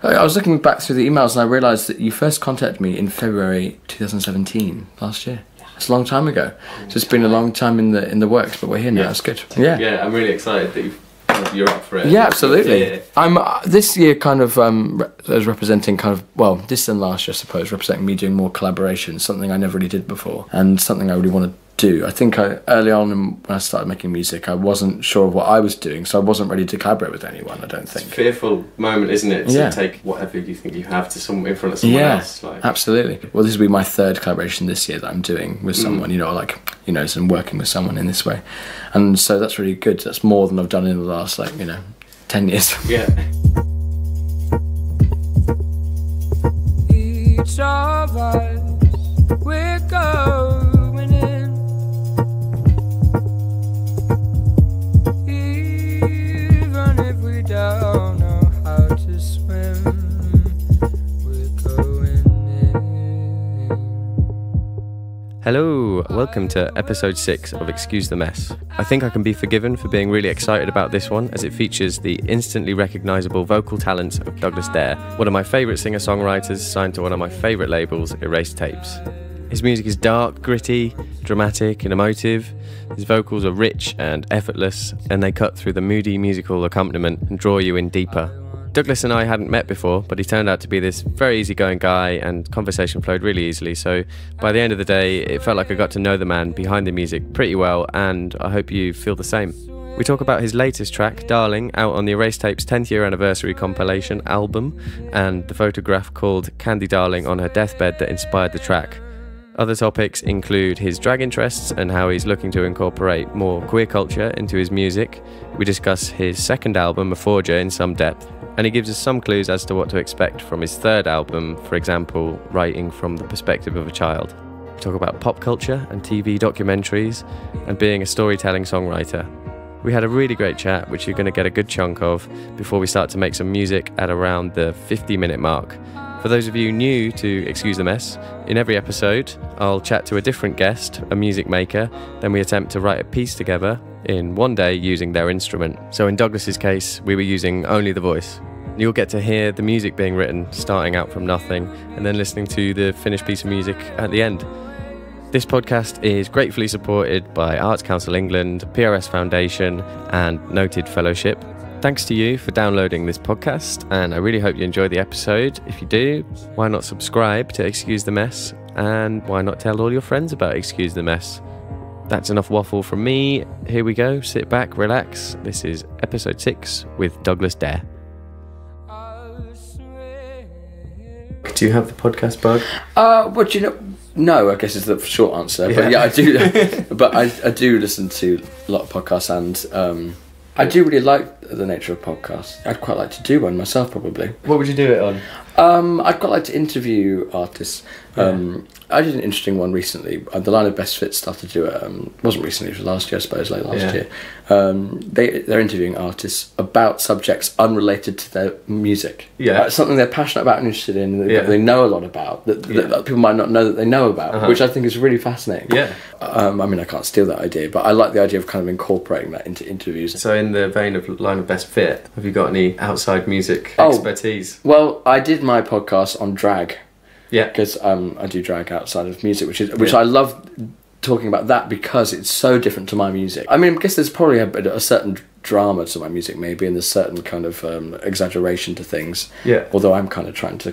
I was looking back through the emails and I realised that you first contacted me in February 2017, last year. It's a long time ago. So it's been a long time in the works, but we're here now. That's good. Yeah. Yeah, I'm really excited that you're up for it. Yeah, absolutely. Yeah. I'm this year kind of as representing kind of, well, this than last year, I suppose, representing me doing more collaboration, something I never really did before, and something I really want to do. I think early on when I started making music, I wasn't sure of what I was doing, so I wasn't ready to collaborate with anyone, I don't think. It's a fearful moment, isn't it, to take whatever you think you have to in front of someone else. Like. Absolutely. Well, this will be my third collaboration this year that I'm doing with someone, and working with someone in this way. And so that's really good. That's more than I've done in the last, 10 years. Yeah. Each of us, we're going in. Even if we don't know how to swim, we're going in. Hello, welcome to episode 6 of Excuse the Mess. I think I can be forgiven for being really excited about this one, as it features the instantly recognisable vocal talents of Douglas Dare, one of my favourite singer-songwriters signed to one of my favourite labels, Erased Tapes. His music is dark, gritty, dramatic and emotive. His vocals are rich and effortless, and they cut through the moody musical accompaniment and draw you in deeper. Douglas and I hadn't met before, but he turned out to be this very easygoing guy, and conversation flowed really easily, so by the end of the day it felt like I got to know the man behind the music pretty well, and I hope you feel the same. We talk about his latest track, Darling, out on the Erased Tapes 10th year anniversary compilation album, and the photograph called Candy Darling on her deathbed that inspired the track. Other topics include his drag interests and how he's looking to incorporate more queer culture into his music. We discuss his second album, A Forger, in some depth, and he gives us some clues as to what to expect from his third album, for example, writing from the perspective of a child. We talk about pop culture and TV documentaries and being a storytelling songwriter. We had a really great chat, which you're going to get a good chunk of before we start to make some music at around the 50-minute mark. For those of you new to Excuse the Mess, in every episode I'll chat to a different guest, a music maker, then we attempt to write a piece together in one day using their instrument. So in Douglas's case, we were using only the voice. You'll get to hear the music being written, starting out from nothing, and then listening to the finished piece of music at the end. This podcast is gratefully supported by Arts Council England, PRS Foundation, and Noted Fellowship. Thanks to you for downloading this podcast, and I really hope you enjoy the episode. If you do, why not subscribe to Excuse the Mess, and why not tell all your friends about Excuse the Mess? That's enough waffle from me. Here we go. Sit back, relax. This is episode 6 with Douglas Dare. Do you have the podcast bug? No, I guess is the short answer. But yeah, I do. But I do listen to a lot of podcasts, and I do really like the nature of podcasts. I'd quite like to do one myself, probably. What would you do it on? I'd quite like to interview artists. I did an interesting one recently. The Line of Best Fit started to do it. Wasn't recently, it was last year, I suppose, last year. They're interviewing artists about subjects unrelated to their music. Something they're passionate about and interested in, that they know a lot about, that people might not know that they know about, which I think is really fascinating. I can't steal that idea, but I like the idea of kind of incorporating that into interviews. So in the vein of Line of Best Fit, have you got any outside music expertise? Well, I did my podcast on drag. Because I do drag outside of music, which I love talking about that because it's so different to my music. I mean, I guess there's probably a certain drama to my music, maybe, and there's certain kind of exaggeration to things. Although I'm kind of trying to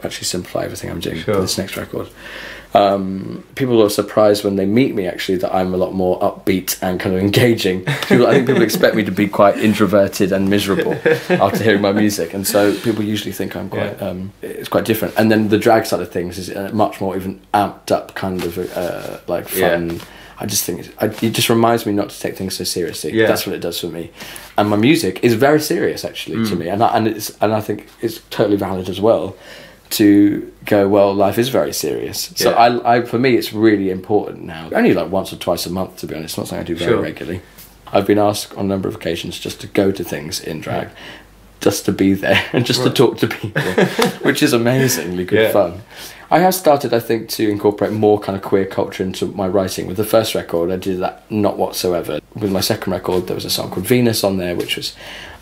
actually simplify everything I'm doing for this next record. People are surprised when they meet me, actually, that I'm a lot more upbeat and kind of engaging. I think people expect me to be quite introverted and miserable after hearing my music, and so people usually think I'm quite it's quite different. And then the drag side of things is much more even amped up kind of fun. I just think it just reminds me not to take things so seriously. That's what it does for me. And my music is very serious, actually, to me, and I think it's totally valid as well to go, well, life is very serious. So I for me, it's really important now. Only once or twice a month, to be honest. Not something I do very regularly. I've been asked on a number of occasions just to go to things in drag, just to be there and just to talk to people, which is amazingly good fun. I have started, I think, to incorporate more kind of queer culture into my writing. With the first record, I did that not whatsoever. With my second record, there was a song called Venus on there, which was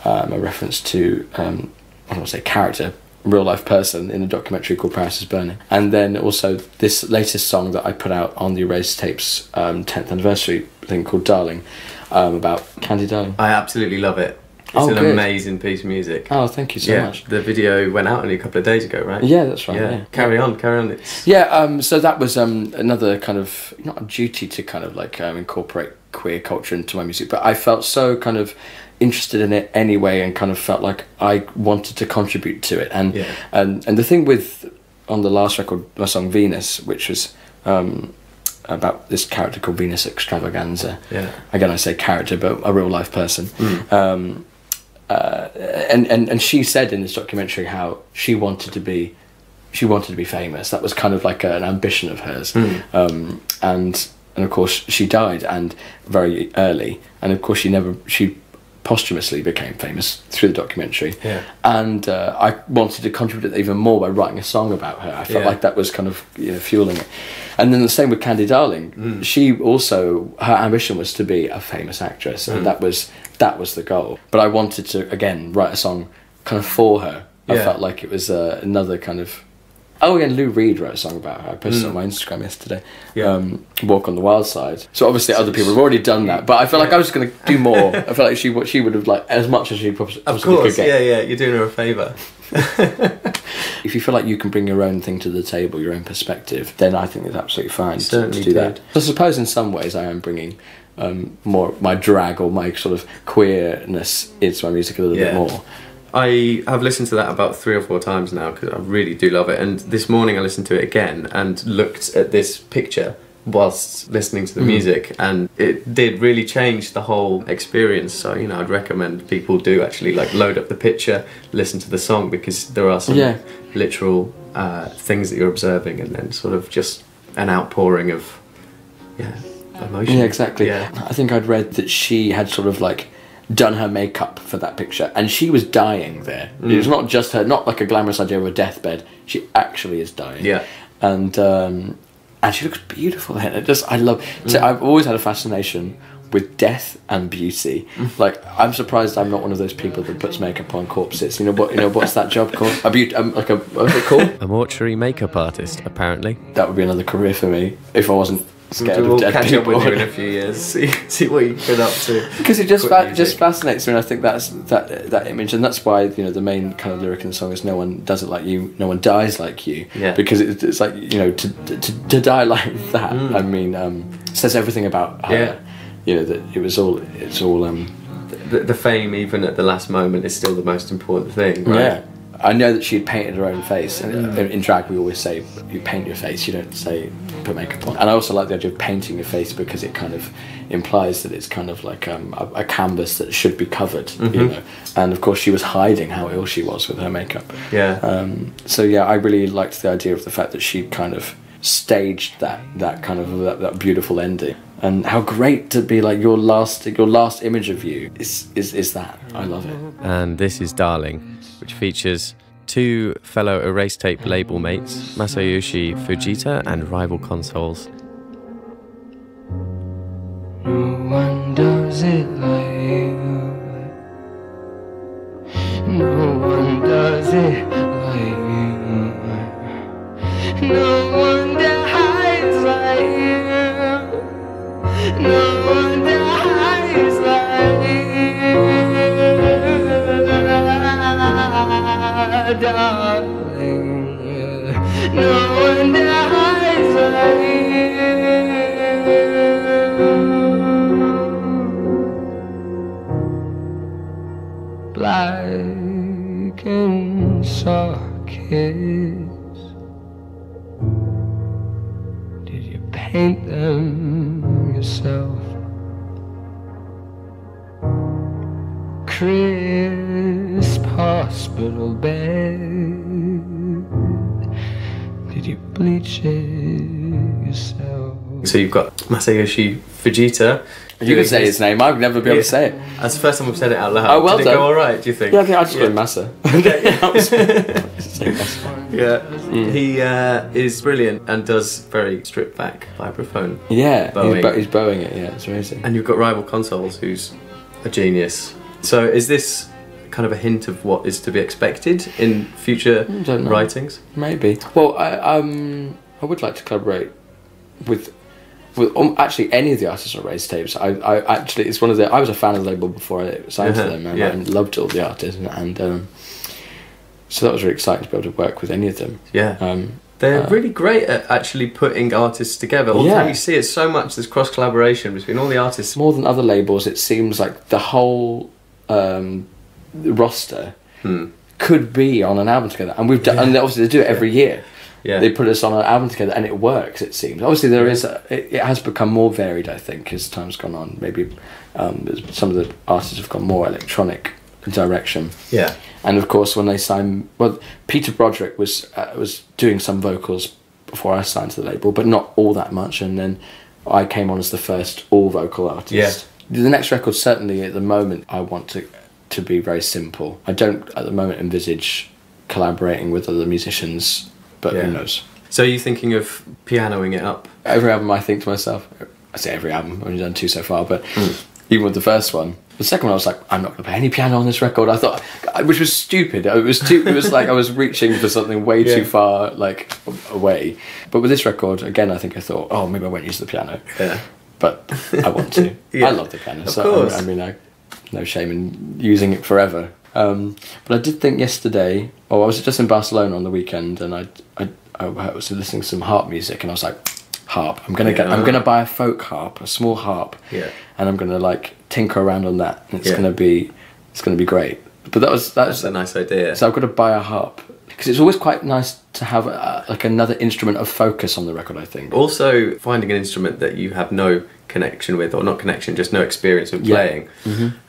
a reference to, I don't want to say character, real life person in a documentary called Paris is Burning. And then also this latest song that I put out on the Erased Tapes 10th anniversary thing called Darling, about Candy Darling. I absolutely love it. It's an amazing piece of music. Oh, thank you so much. The video went out only a couple of days ago, right? Yeah, that's right. Yeah. Carry on. Yeah, so that was another kind of, not a duty to kind of like incorporate queer culture into my music, but I felt so kind of interested in it anyway, and kind of felt like I wanted to contribute to it. And the thing with, on the last record, my song Venus, which was about this character called Venus Extravaganza. Yeah. Again, I say character, but a real life person. And she said in this documentary how she wanted to be famous. That was kind of like an ambition of hers. And of course she died, and very early. And of course she posthumously became famous through the documentary. Yeah. And I wanted to contribute even more by writing a song about her. I felt like that was kind of fueling it. And then the same with Candy Darling. She also, her ambition was to be a famous actress, and that was the goal. But I wanted to again write a song kind of for her. I felt like it was another kind of. Oh, and Lou Reed wrote a song about her. I posted it on my Instagram yesterday. Walk on the Wild Side. So obviously other people have already done that, but I felt like I was going to do more. I felt like she would have liked as much as she possibly could get. Yeah, you're doing her a favour. If you feel like you can bring your own thing to the table, your own perspective, then I think it's absolutely fine to do that. I suppose in some ways I am bringing more my drag or my sort of queerness into my music a little bit more. I have listened to that about 3 or 4 times now because I really do love it. And this morning I listened to it again and looked at this picture whilst listening to the music, and it did really change the whole experience. So I'd recommend people do actually like load up the picture, listen to the song, because there are some literal things that you're observing, and then sort of just an outpouring of emotion. Yeah, exactly. I think I'd read that she had sort of like done her makeup for that picture, and she was dying there. It was not just her, not like a glamorous idea of a deathbed. She actually is dying. And she looks beautiful then. I love. So I've always had a fascination with death and beauty. Like, I'm surprised I'm not one of those people that puts makeup on corpses. What's that job called? What's it called? A mortuary makeup artist, apparently. That would be another career for me if I wasn't scared of dead catch people. Up with you in a few years. See what you get up to. Because it just fascinates me, and I think that's that image, and that's why the main kind of lyric in the song is "No one does it like you, no one dies like you." Yeah. Because it's like to die like that. I mean, says everything about her. Yeah. That it's all. The fame, even at the last moment, is still the most important thing. Right? Yeah. I know that she'd painted her own face, and in drag we always say you paint your face, you don't say put makeup on. And I also like the idea of painting your face because it kind of implies that it's kind of like a canvas that should be covered, And of course she was hiding how ill she was with her makeup. Yeah. So yeah, I really liked the idea of the fact that she kind of staged that kind of that beautiful ending. And how great to be like your last image of you is that. I love it. And this is Darling, which features 2 fellow Erased Tape label mates, Masayoshi Fujita and Rival Consoles. No one does it like you. No one does it like you. No one dies like you. No one dies like you, darling. No one dies like you. Black and sockets, did you paint them yourself? Crisp hospital bed, did you bleach it yourself? So you've got Masayoshi Fujita. You can say his name. I'd never be able to say it. That's the first time we've said it out loud. Oh, well Did done. it go all right? Do you think? Yeah, I think I'd just go Massa. He is brilliant and does very stripped back vibraphone. Yeah, he's bowing it. Yeah, it's amazing. And you've got Rival Consoles, who's a genius. So is this kind of a hint of what is to be expected in future writings? Maybe. Well, I would like to collaborate with actually any of the artists on Raised Tapes. I actually, it's one of the, I was a fan of the label before I signed to them, and I loved all the artists, and so that was really exciting to be able to work with any of them. They're really great at actually putting artists together. Although you see it so much, there's cross collaboration between all the artists. More than other labels, it seems like the whole roster could be on an album together, and we've done, and obviously they do it every year. They put us on an album together, and it works. It seems. Obviously, there is. It has become more varied, I think, as time's gone on. Maybe some of the artists have gone more electronic direction. And of course, when they signed, well, Peter Broderick was doing some vocals before I signed to the label, but not all that much. And then I came on as the first all vocal artist. The next record, certainly at the moment, I want to be very simple. I don't at the moment envisage collaborating with other musicians, but who knows. So are you thinking of pianoing it up? Every album, I think to myself, I say every album, I've only done 2 so far, but even with the first one, the second one I was like, I'm not going to play any piano on this record. I thought, which was stupid. It was like I was reaching for something way too far, like, away. But with this record, again, I think I thought, oh, maybe I won't use the piano. But I want to. I love the piano. Of course. I mean, no shame in using it forever. But I did think yesterday, I was just in Barcelona on the weekend, and I was listening to some harp music, and I was like, harp. I'm gonna buy a folk harp, a small harp, and I'm gonna like tinker around on that, and it's gonna be great. But that's a nice idea. So I've got to buy a harp, because it's always quite nice to have like another instrument of focus on the record, I think. Also, finding an instrument that you have no connection with, or not connection, just no experience with playing,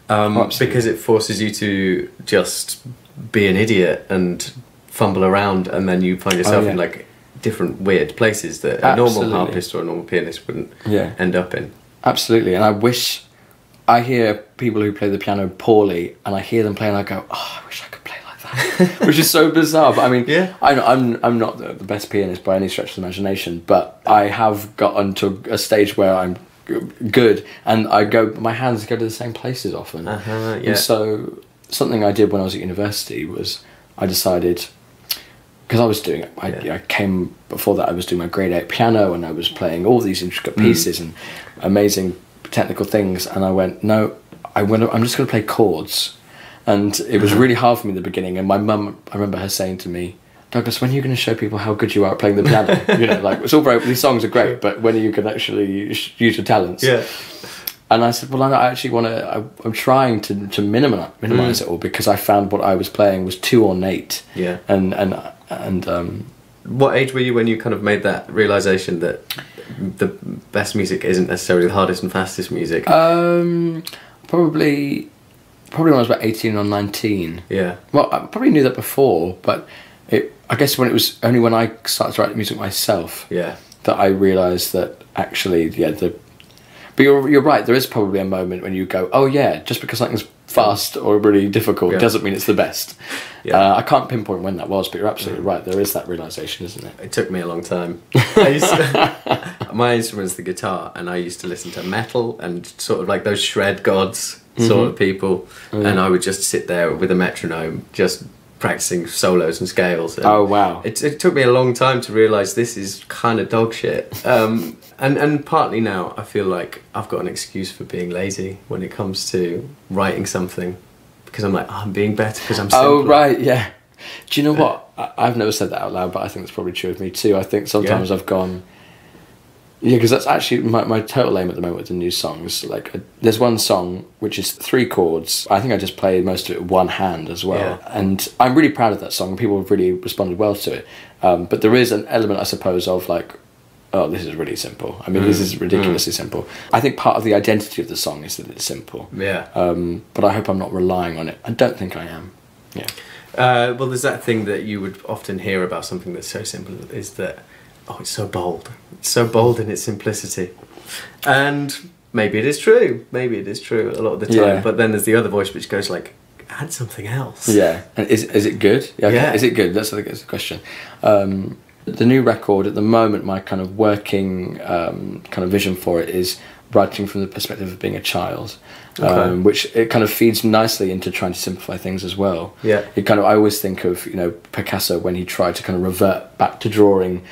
because it forces you to just be an idiot and fumble around, and then you find yourself in like different weird places that a normal harpist or a normal pianist wouldn't end up in. Absolutely, and I hear people who play the piano poorly, and I hear them play, and I go, oh, I wish I could play like that, which is so bizarre. But I mean, I'm not the best pianist by any stretch of the imagination, but I have gotten to a stage where I'm good, and my hands go to the same places often. And so something I did when I was at university was I decided, because I was doing, I came before that, I was doing my grade 8 piano, and I was playing all these intricate pieces and amazing technical things, and I went, no, I'm just going to play chords. And it was really hard for me in the beginning, and my mum, I remember her saying to me, Douglas, when are you going to show people how good you are at playing the piano? You know, like, it's all great, these songs are great, but when are you going to actually use your talents? And I said, well, I actually want to, I'm trying to minimize it all, because I found what I was playing was too ornate. And what age were you when you kind of made that realisation that the best music isn't necessarily the hardest and fastest music? Probably when I was about 18 or 19. Well, I probably knew that before, but I guess when it was only when I started to write music myself that I realised that actually, but you're right, there is probably a moment when you go, oh yeah, just because something's fast or really difficult doesn't mean it's the best. I can't pinpoint when that was, but you're absolutely right, there is that realisation, isn't it? It took me a long time. My instrument's the guitar, and I used to listen to metal and sort of like those shred gods sort of people, and I would just sit there with a metronome just practicing solos and scales. And oh wow. It took me a long time to realise this is kind of dog shit. And partly now I feel like I've got an excuse for being lazy when it comes to writing something, because I'm like, I'm being better because I'm simpler. Oh right, yeah. Do you know what? I've never said that out loud, but I think that's probably true of me too. I think sometimes I've gone, because that's actually my total aim at the moment with the new songs. Like, there's one song which is 3 chords. I think I just played most of it with one hand as well. And I'm really proud of that song. People have really responded well to it. But there is an element, I suppose, of like, oh, this is really simple. I mean, this is ridiculously simple. I think part of the identity of the song is that it's simple. But I hope I'm not relying on it. I don't think I am. Well, there's that thing that you would often hear about something that's so simple, is that, oh, it's so bold. It's so bold in its simplicity. And maybe it is true. Maybe it is true a lot of the time. But then there's the other voice which goes like, add something else. And is it good? Is it good? That's the question. The new record, at the moment, my kind of working kind of vision for it is writing from the perspective of being a child, which it kind of feeds nicely into trying to simplify things as well. Yeah. It kind of, I always think of, you know, Picasso when he tried to kind of revert back to drawing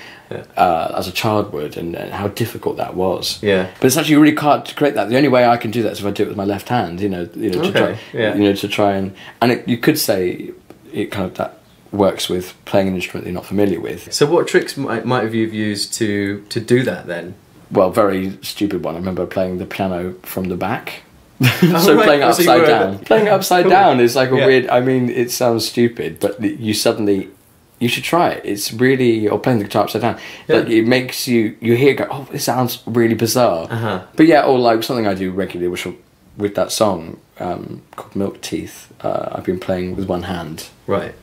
as a child would, and how difficult that was. Yeah. But it's actually really hard to create that. The only way I can do that is if I do it with my left hand. To try and you could say it kind of that works with playing an instrument you're not familiar with. So what tricks might have you used to do that then? Well, very stupid one. I remember playing the piano from the back. Playing it upside down. Playing it upside down is like a weird... I mean, it sounds stupid, but you should try it. It's really... Or playing the guitar upside down. Yeah. Like, it makes you hear it go, oh, this sounds really bizarre. But yeah, or like something I do regularly, which with that song called Milk Teeth, I've been playing with one hand. Right.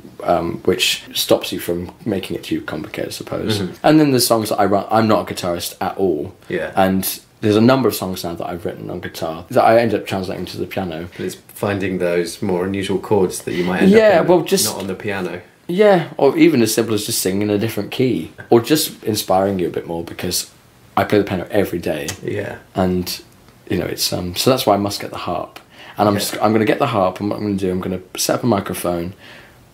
Which stops you from making it too complicated, I suppose. And then the songs that I write, I'm not a guitarist at all. Yeah. And there's a number of songs now that I've written on guitar that I end up translating to the piano. But it's finding those more unusual chords that you might end up not on the piano. Yeah, or even as simple as just singing in a different key. Or just inspiring you a bit more, because I play the piano every day. Yeah. And, you know, it's so that's why I must get the harp. And I'm going to get the harp, and what I'm going to do, I'm going to set up a microphone.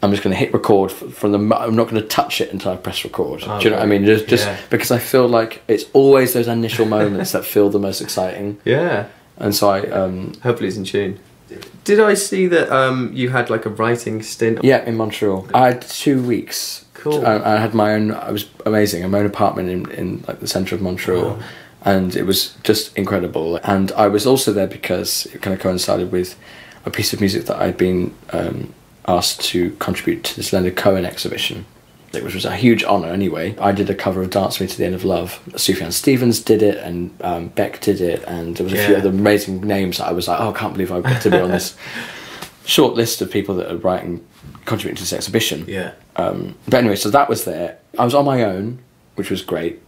I'm just going to hit record from the... I'm not going to touch it until I press record. Do you know what I mean? Just because I feel like it's always those initial moments that feel the most exciting. Yeah. And so I... Hopefully it's in tune. Did I see that you had like a writing stint? Yeah, in Montreal. I had 2 weeks. Cool. I had my own... It was amazing. I had my own apartment in like the centre of Montreal. Wow. And it was just incredible. And I was also there because it kind of coincided with a piece of music that I'd been... asked to contribute to this Leonard Cohen exhibition, which was a huge honour anyway. I did a cover of Dance Me to the End of Love. Sufjan Stevens did it, and Beck did it, and there was a few other amazing names that I was like, oh, I can't believe I got to be on this short list of people that are contributing to this exhibition. Yeah. But anyway, so that was there. I was on my own, which was great,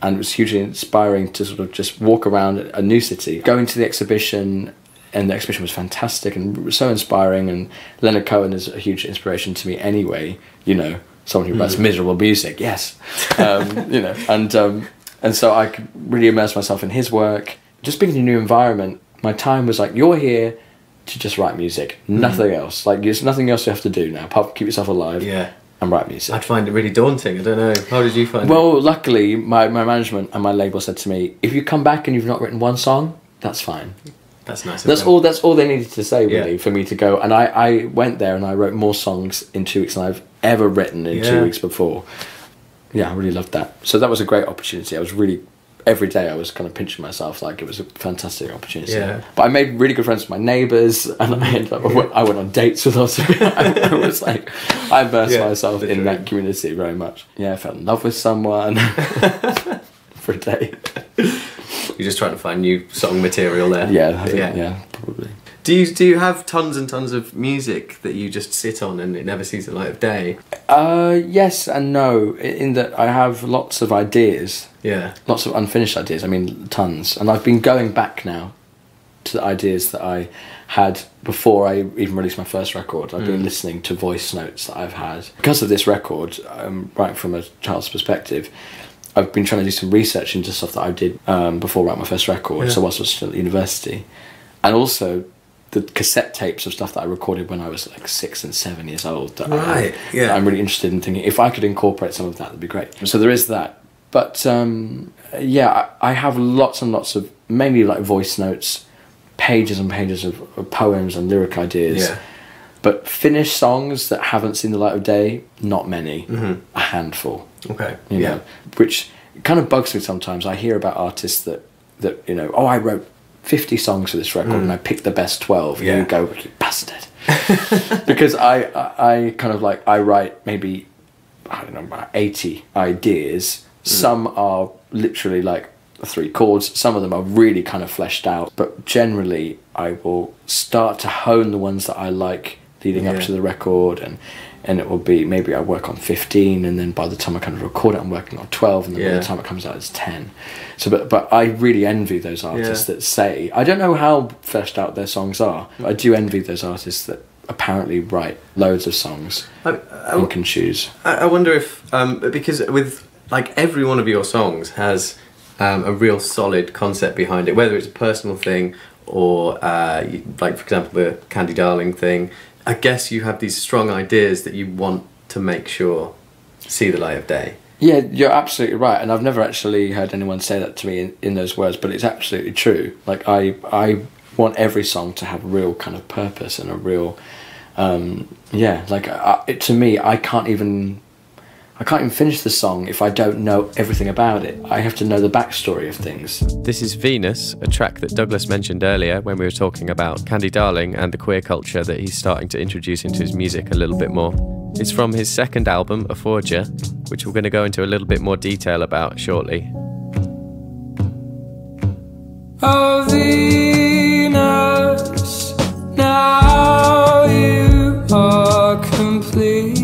and it was hugely inspiring to sort of just walk around a new city, going to the exhibition. And the exhibition was fantastic and so inspiring, and Leonard Cohen is a huge inspiration to me anyway, you know, someone who writes miserable music, yes. You know, and so I could really immerse myself in his work. Just being in a new environment, my time was like, you're here to just write music, nothing else. Like, there's nothing else you have to do now, apart from keep yourself alive and write music. I'd find it really daunting, I don't know. How did you find it? Well, luckily, my management and my label said to me, if you come back and you've not written one song, that's fine. That's nice. That's all they needed to say, really, for me to go. And I went there and I wrote more songs in 2 weeks than I've ever written in 2 weeks before. Yeah, I really loved that. So that was a great opportunity. I was really... Every day I was kind of pinching myself like it was a fantastic opportunity. Yeah. But I made really good friends with my neighbours, and I ended up... I went on dates with lots of people. I was like... I immersed myself in that community very much. Yeah, I fell in love with someone for a day. You're just trying to find new song material there. Yeah, I think, probably. Do you have tons and tons of music that you just sit on and it never sees the light of day? Yes and no, in that I have lots of ideas. Yeah. Lots of unfinished ideas, I mean tons. And I've been going back now to the ideas that I had before I even released my first record. I've been listening to voice notes that I've had. Because of this record, right from a child's perspective, I've been trying to do some research into stuff that I did before I wrote my first record, so whilst I was still at university. And also the cassette tapes of stuff that I recorded when I was like 6 and 7 years old that that I'm really interested in thinking, if I could incorporate some of that, that'd be great. So there is that. But I have lots and lots of, mainly like voice notes, pages and pages of poems and lyric ideas. Yeah. But finished songs that haven't seen the light of day, not many. A handful. Okay. You know, which kind of bugs me sometimes. I hear about artists that you know, I wrote 50 songs for this record and I picked the best 12. And you go, you bastard. Because I kind of like, I write maybe, I don't know, about 80 ideas. Some are literally like 3 chords. Some of them are really kind of fleshed out. But generally, I will start to hone the ones that I like leading up to the record, and it will be, maybe I work on 15, and then by the time I kind of record it I'm working on 12, and then by the time it comes out it's 10. So but I really envy those artists that say, I don't know how fleshed out their songs are, I do envy those artists that apparently write loads of songs and can choose. I wonder if because with like every one of your songs has a real solid concept behind it, whether it's a personal thing or like, for example, the Candy Darling thing. I guess you have these strong ideas that you want to make sure see the light of day. Yeah, you're absolutely right, and I've never actually heard anyone say that to me in those words, but it's absolutely true. Like, I want every song to have a real kind of purpose and a real, to me, I can't even finish the song if I don't know everything about it. I have to know the backstory of things. This is Venus, a track that Douglas mentioned earlier when we were talking about Candy Darling and the queer culture that he's starting to introduce into his music a little bit more. It's from his second album, A Forger, which we're going to go into a little bit more detail about shortly. Oh, Venus, now you are complete.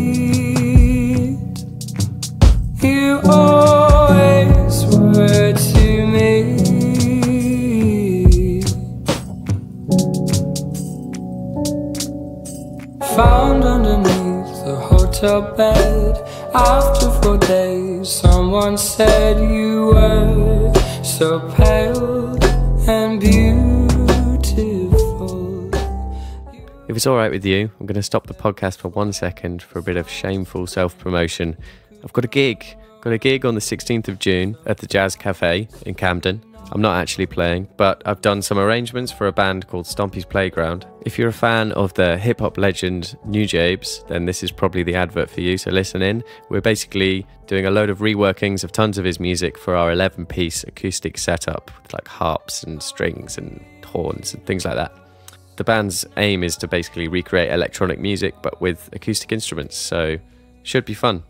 You always were to me. Found underneath the hotel bed after 4 days. Someone said you were so pale and beautiful. If it's alright with you, I'm going to stop the podcast for 1 second for a bit of shameful self-promotion. I've got a gig on the 16th of June at the Jazz Cafe in Camden. I'm not actually playing, but I've done some arrangements for a band called Stompy's Playground. If you're a fan of the hip-hop legend New Jabes, then this is probably the advert for you, so listen in. We're basically doing a load of reworkings of tons of his music for our 11-piece acoustic setup, with like harps and strings and horns and things like that. The band's aim is to basically recreate electronic music, but with acoustic instruments, so should be fun.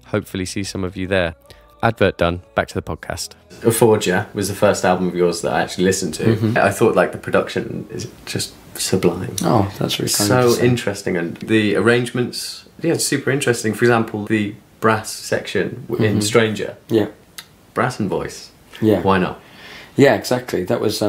Hopefully see some of you there. Advert done, back to the podcast. A Forger was the first album of yours that I actually listened to. Mm-hmm. I thought like the production is just sublime. Oh, that's really kind so interesting, and the arrangements, yeah, it's super interesting. For example, the brass section in Stranger. Yeah. Brass and voice. Yeah. Why not? Yeah, exactly. That was I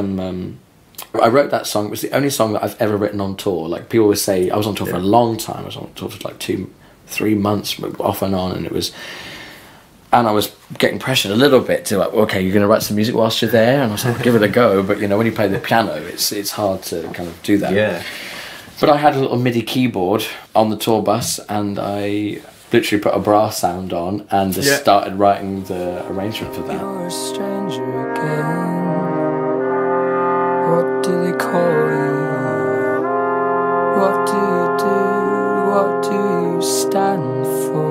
wrote that song. It was the only song that I've ever written on tour. Like, people always say I was on tour for a long time. I was on tour for like 2-3 months off and on, and I was getting pressured a little bit to like, okay, you're going to write some music whilst you're there, and I was like, give it a go. But when you play the piano, it's hard to kind of do that. Yeah. But I had a little MIDI keyboard on the tour bus, and I literally put a brass sound on and just started writing the arrangement for that. You're a stranger again. What do they call you? What do you do? What do you stand for?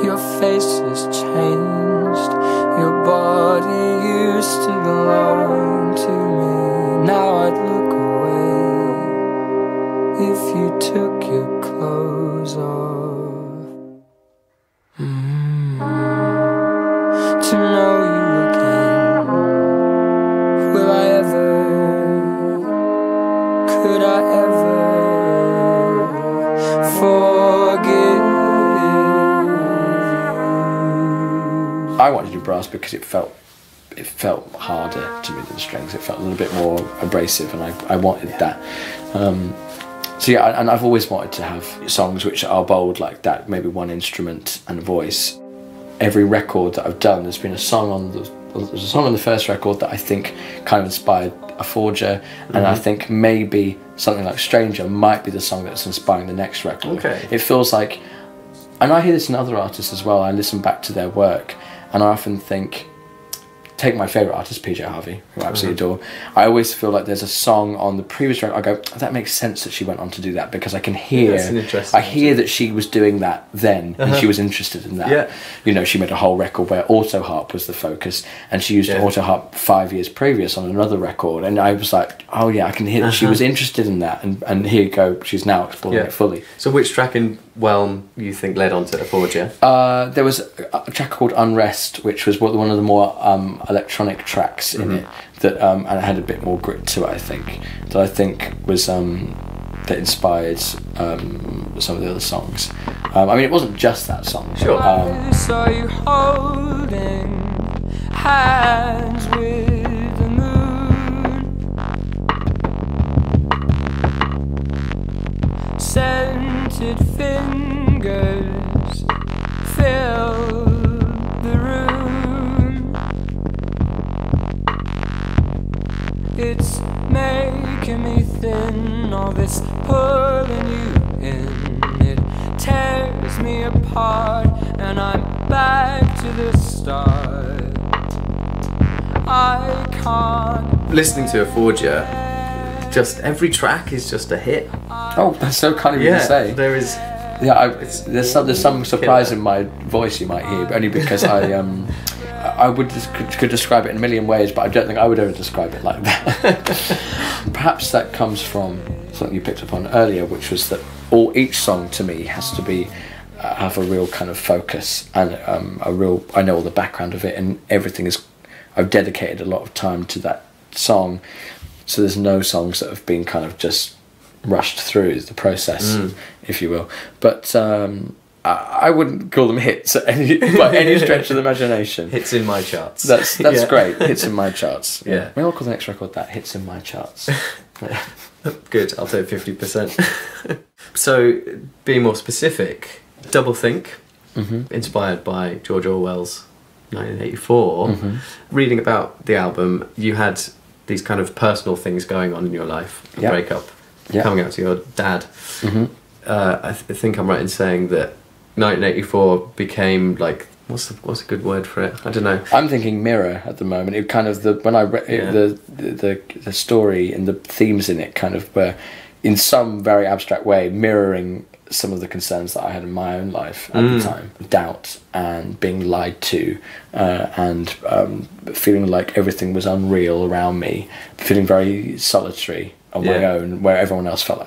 Your face has changed. Your body used to belong to me. Now I'd look away if you took your clothes off. To know you again. Will I ever? Could I ever forgive? I wanted to do brass because it felt harder to me than strings. It felt a little bit more abrasive, and I wanted that. So yeah, and I've always wanted to have songs which are bold like that, maybe one instrument and voice. Every record that I've done, there's been a song on the first record that I think kind of inspired A Forger, and I think maybe something like Stranger might be the song that's inspiring the next record. Okay. It feels like, and I hear this in other artists as well, I listen back to their work, and I often think, take my favourite artist, PJ Harvey, who I absolutely adore. I always feel like there's a song on the previous record, I go, that makes sense that she went on to do that, because I can hear, that she was doing that then, and she was interested in that. Yeah. She made a whole record where auto harp was the focus, and she used auto harp 5 years previous on another record, and I was like, oh yeah, I can hear that she was interested in that, and here you go, she's now exploring it fully. So which track in Whelm you think led on to A Forger? There was a track called Unrest, which was one of the more electronic tracks in it, that and it had a bit more grit to it, I think, was that inspired some of the other songs. I mean, it wasn't just that song. Sure. I saw you holding hands with the moon, scented fingers fill the It's making me thin, all this pulling you in. It tears me apart, and I'm back to the start. I can't. Listening to Aphasia, just every track is just a hit. Oh, that's so kind of you to say. There is. Yeah, there's some surprise in my voice you might hear, but only because I could describe it in a million ways, but I don't think I would ever describe it like that. Perhaps that comes from something you picked up on earlier, which was that each song to me has to be have a real kind of focus and I know all the background of it, and everything is. I've dedicated a lot of time to that song, so there's no songs that have been kind of just rushed through the process, if you will. But I wouldn't call them hits by any stretch of the imagination. Hits in my charts. That's great. Hits in my charts. Yeah. Maybe I'll call the next record that. Hits in my charts. Good. I'll take 50%. So, being more specific, Double Think, inspired by George Orwell's 1984. Reading about the album, you had these kind of personal things going on in your life. A breakup, coming out to your dad. I think I'm right in saying that 1984 became like what's a good word for it? I don't know. I'm thinking mirror at the moment. It kind of when I read the story and the themes in it kind of were in some very abstract way mirroring some of the concerns that I had in my own life at the time. Doubt and being lied to, and feeling like everything was unreal around me, feeling very solitary on my own, where everyone else felt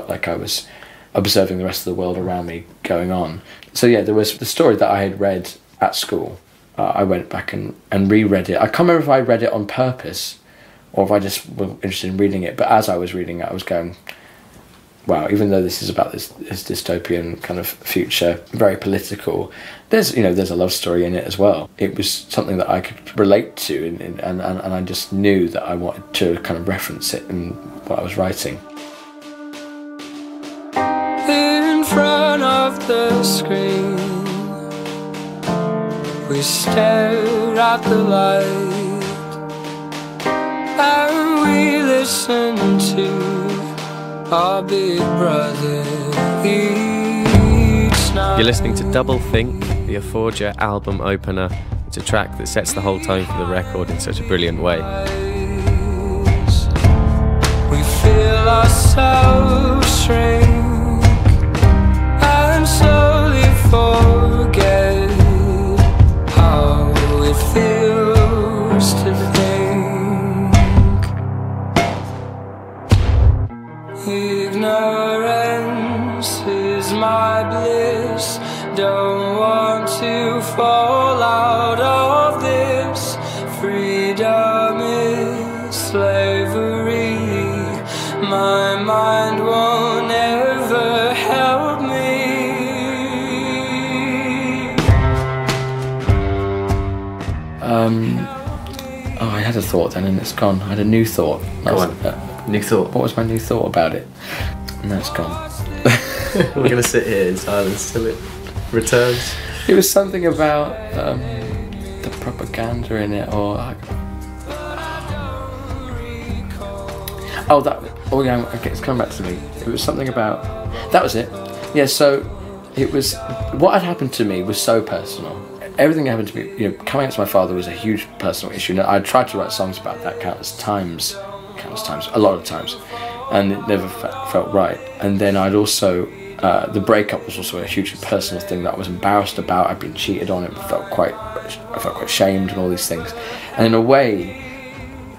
like I was observing the rest of the world around me going on. So there was the story that I had read at school. I went back and reread it. I can't remember if I read it on purpose or if I just was interested in reading it, but as I was reading it I was going, wow, even though this is about this dystopian kind of future, very political, there's a love story in it as well. It was something that I could relate to, and I just knew that I wanted to kind of reference it in what I was writing. In front of the screen, we stare at the light, and we listen to our big brother each night. You're listening to Double Think, the Aphasia album opener. It's a track that sets the whole tone for the record in such a brilliant way. We feel ourselves shrink and slowly forget how it feels to think. Ignorance is my bliss. Don't want to fall out of this. Freedom is slavery. My mind won't ever help me. I had a thought then and it's gone. I had a new thought. Go on. New thought. What was my new thought about it? No, it's gone. We're going to sit here in silence till it returns. It was something about the propaganda in it, or okay, it's coming back to me. It was something about that was it. Yeah, so it was what had happened to me was so personal. Everything that happened to me, coming out to my father was a huge personal issue. I tried to write songs about that countless times, a lot of times, and it never felt right. And then I'd also, the breakup was also a hugely personal thing that I was embarrassed about. I'd been cheated on. I felt quite shamed and all these things. And in a way,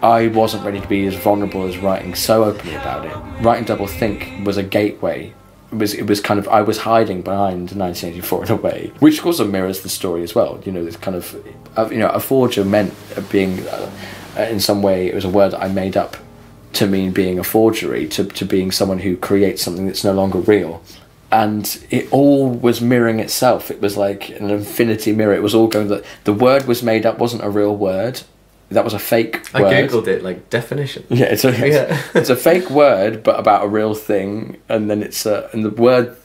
I wasn't ready to be as vulnerable as writing so openly about it. Writing Double Think was a gateway. It was kind of, I was hiding behind 1984 in a way, which also mirrors the story as well. This kind of, a forger meant being, in some way, it was a word that I made up to mean being a forgery, to being someone who creates something that's no longer real. And it all was mirroring itself. It was like an infinity mirror. It was all going, the word was made up, wasn't a real word. That was a fake word. I googled it, like definition. Yeah, it's a fake word, but about a real thing. And then and the word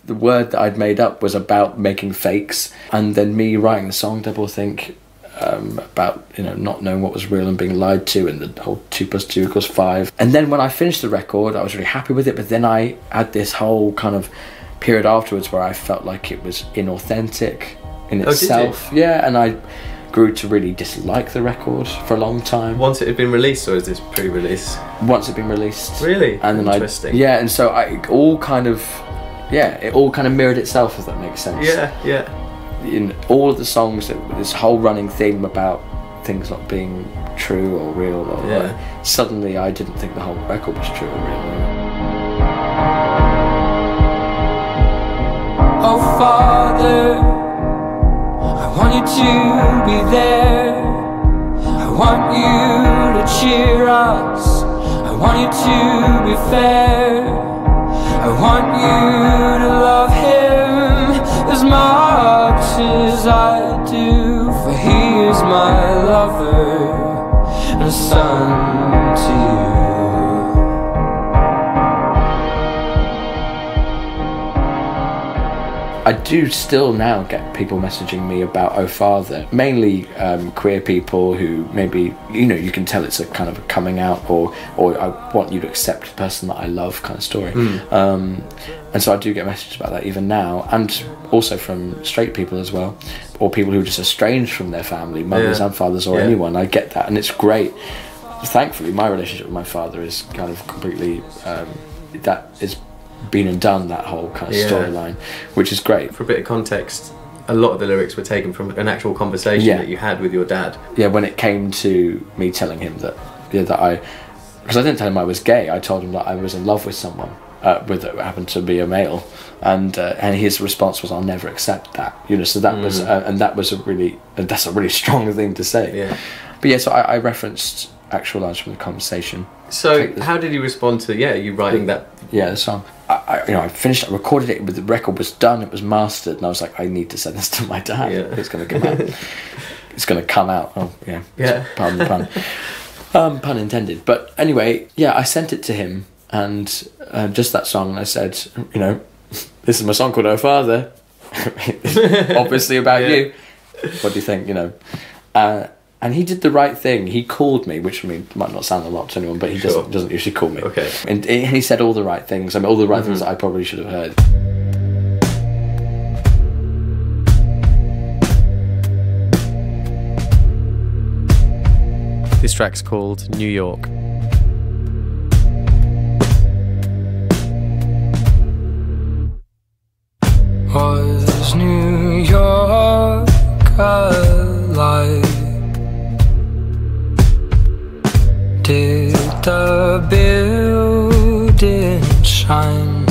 that I'd made up was about making fakes. And then me writing the song Double Think about, you know, not knowing what was real and being lied to, and the whole 2 + 2 = 5. And then when I finished the record, I was really happy with it, but then I had this whole kind of period afterwards where I felt like it was inauthentic in itself. Yeah, and I grew to really dislike the record for a long time. Once it had been released, or is this pre-release? Once it had been released. Really? And then interesting. And so it all kind of mirrored itself, if that makes sense. Yeah. In all of the songs, this whole running theme about things not being true or real, or suddenly I didn't think the whole record was true or real. Oh Father, I want you to be there. I want you to cheer us. I want you to be fair. I want you to love him as much as I do, for he is my lover and a son to you. I do still now get people messaging me about Oh Father, mainly queer people who maybe, you know, you can tell it's a kind of a coming out, or I want you to accept the person that I love kind of story. And so I do get messages about that even now, and also from straight people as well, or people who are just estranged from their family, mothers and fathers, or anyone. I get that, and it's great. Thankfully, my relationship with my father is kind of completely, that is been and done, that whole kind of storyline, which is great. For a bit of context, a lot of the lyrics were taken from an actual conversation that you had with your dad. Yeah, when it came to me telling him that because I didn't tell him I was gay, I told him that I was in love with someone that happened to be a male, and his response was, "I'll never accept that." You know, so that was that's a really strong thing to say. Yeah. But so I referenced actual lines from the conversation. So how did he respond to you writing that? Yeah, the song. I finished it, I recorded it, but the record was done, it was mastered, and I was like, I need to send this to my dad. Yeah. It's going to come out. It's going to come out. Oh, yeah. Pardon the pun. Pun intended. But anyway, I sent it to him, and just that song, and I said, you know, this is my song called Oh Father. Obviously about you. What do you think, you know? And he did the right thing. He called me, which might not sound a lot to anyone, but he doesn't usually call me. Okay. And he said all the right things. I mean, all the right things that I probably should have heard. This track's called New York. Was New York alive? Did the building shine